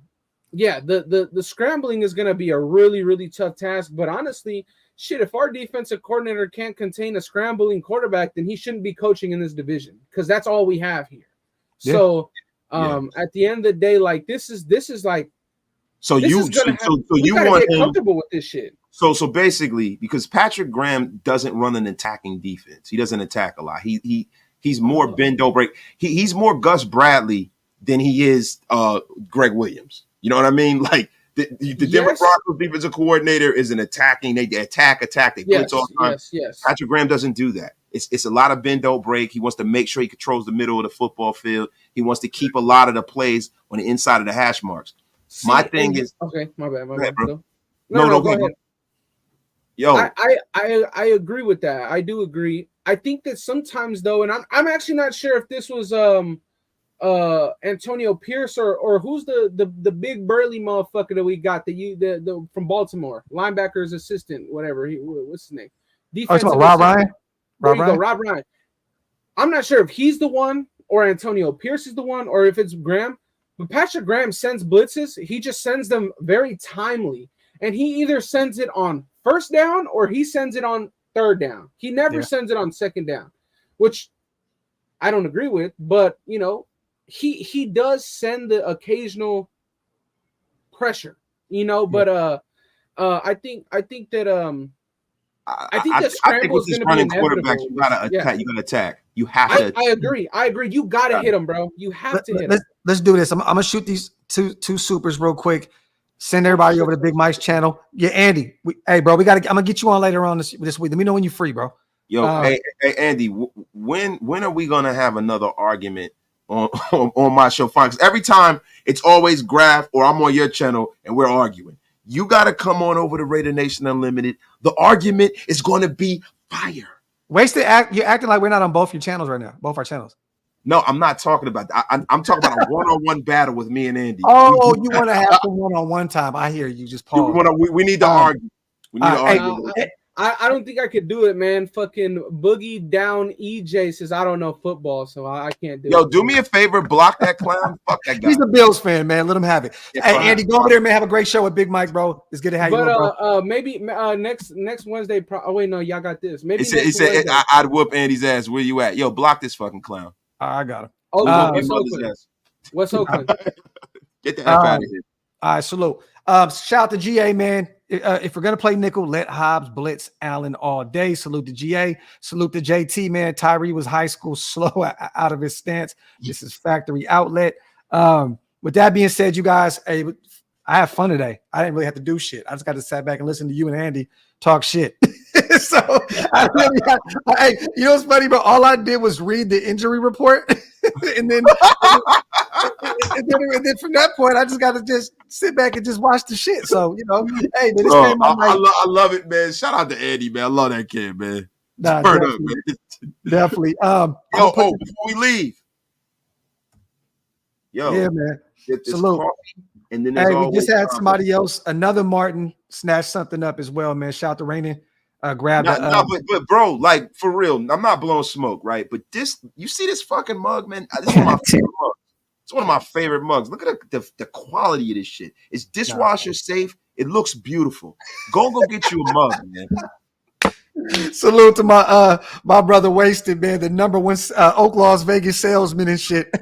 scrambling is going to be a really, really tough task. But honestly, shit, if our defensive coordinator can't contain a scrambling quarterback, then he shouldn't be coaching in this division, because that's all we have here. Yeah. So at the end of the day, like this is like you want to get comfortable with this shit. So basically, because Patrick Graham doesn't run an attacking defense, he doesn't attack a lot. He's more bend don't break. He's more Gus Bradley than he is Greg Williams. You know what I mean? Like the Denver Broncos defensive coordinator is an attacking. They attack. They blitz all the time. Yes. Patrick Graham doesn't do that. It's a lot of bend don't break. He wants to make sure he controls the middle of the football field. He wants to keep a lot of the plays on the inside of the hash marks. My bad. Bro. No, go ahead. Yo, I agree with that. I do agree. I think that sometimes though, and I'm actually not sure if this was Antonio Pierce or who's the big burly motherfucker that we got the from Baltimore, linebacker's assistant, whatever. What's his name? Rob Ryan. Rob Ryan. I'm not sure if he's the one or Antonio Pierce is the one or if it's Graham. But Patrick Graham sends blitzes. He just sends them very timely. And he either sends it on first down or he sends it on third down. He never sends it on second down, which I don't agree with. But, you know, he does send the occasional pressure, you know. But I think that I think the scramble is going to be inevitable. You gotta attack. You gotta attack. You have to. I agree. You gotta hit him, bro. You have to hit him. Let's do this. I'm gonna shoot these two supers real quick. Send everybody over to Big Mike's channel. Yeah, Andy. Hey, bro, I'm gonna get you on later on this week. Let me know when you're free, bro. Yo, hey, Andy. When are we gonna have another argument on my show? Fine, because every time it's always Graphk or I'm on your channel and we're arguing. You got to come on over to Raider Nation Unlimited. The argument is going to be fire. Wasted, you're acting like we're not on both your channels right now, both our channels. No, I'm not talking about that. I'm talking about a one-on-one battle with me and Andy. Oh, you want to have some one-on-one time. I hear you. Just pause. We need to argue. We need to argue. I don't think I could do it, man. Fucking Boogie Down EJ says I don't know football, so I can't do it. Yo, do me a favor, block that clown. Fuck that guy. He's a Bills fan, man. Let him have it. Yeah, hey, Andy, go over there, man. Have a great show with Big Mike, bro. It's good to have you, bro. Maybe next Wednesday. Oh wait, no, y'all got this. Maybe he said I'd whoop Andy's ass. Where you at? Yo, block this fucking clown. I got him. What's Oakland? Get the F out of here. All right, salute. Shout out to GA, man. If we're gonna play nickel, let Hobbs blitz Allen all day. Salute to GA. Salute to JT, man. Tyree was high school slow out of his stance. This is factory outlet. With that being said, you guys, hey, I have fun today. I didn't really have to do shit. I just got to sit back and listen to you and Andy talk shit. So I really hey, you know what's funny, bro? All I did was read the injury report, and then from that point, I just got to just sit back and just watch the shit. So you know, hey, man, I love it, man. Shout out to Andy, man. I love that kid, man. Nah, definitely, up, man. Definitely. Before we leave, yeah, man. Salute. And then hey, we just had somebody else, another Martin, snatch something up as well, man. Shout out to Rainen. But bro, like for real, I'm not blowing smoke, right? But you see this fucking mug, man? This is one of my favorite mugs. It's one of my favorite mugs. Look at the quality of this shit. It's dishwasher safe. It looks beautiful. Go get you a mug, man. Salute to my brother Wasted, man, the number one OakLosVegas salesman and shit.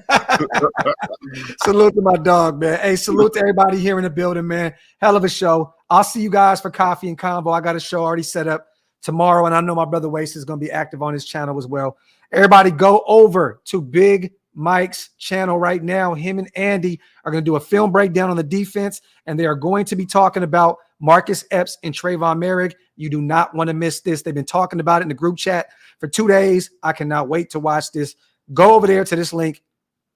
Salute to my dog, man. Hey, salute to everybody here in the building, man. Hell of a show. I'll see you guys for coffee and combo. I got a show already set up tomorrow, and I know my brother Wasted is going to be active on his channel as well. Everybody go over to Big Mike's channel right now. Him and Andy are going to do a film breakdown on the defense, and they are going to be talking about Marcus Epps and Trayvon Merrick. You do not want to miss this. They've been talking about it in the group chat for 2 days. I cannot wait to watch this. Go over there to this link.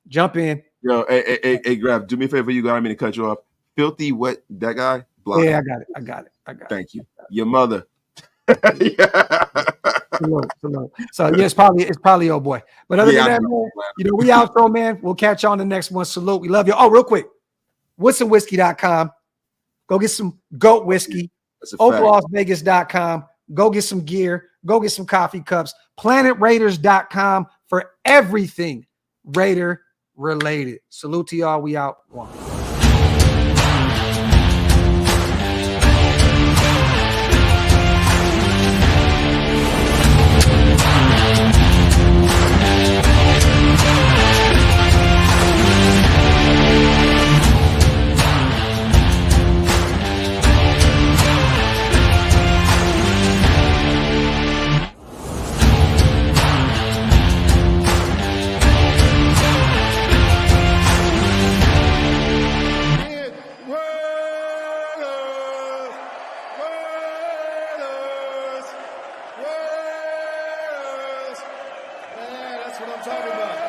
Jump in. Yo, hey, Graphk, do me a favor. You got me to cut you off. Filthy, what? That guy? Block. Yeah, I got it. Thank you. Your mother. Salute. So yeah, it's probably old boy. But other than that, man, you know, we out though, man. We'll catch you on the next one. Salute. We love you. Oh, real quick. WoodsandWhiskey.com. Go get some goat whiskey. OakLosVegas.com. Go get some gear. Go get some coffee cups. PlanetRaiders.com for everything Raider related. Salute to y'all. We out. One. That's what I'm talking about.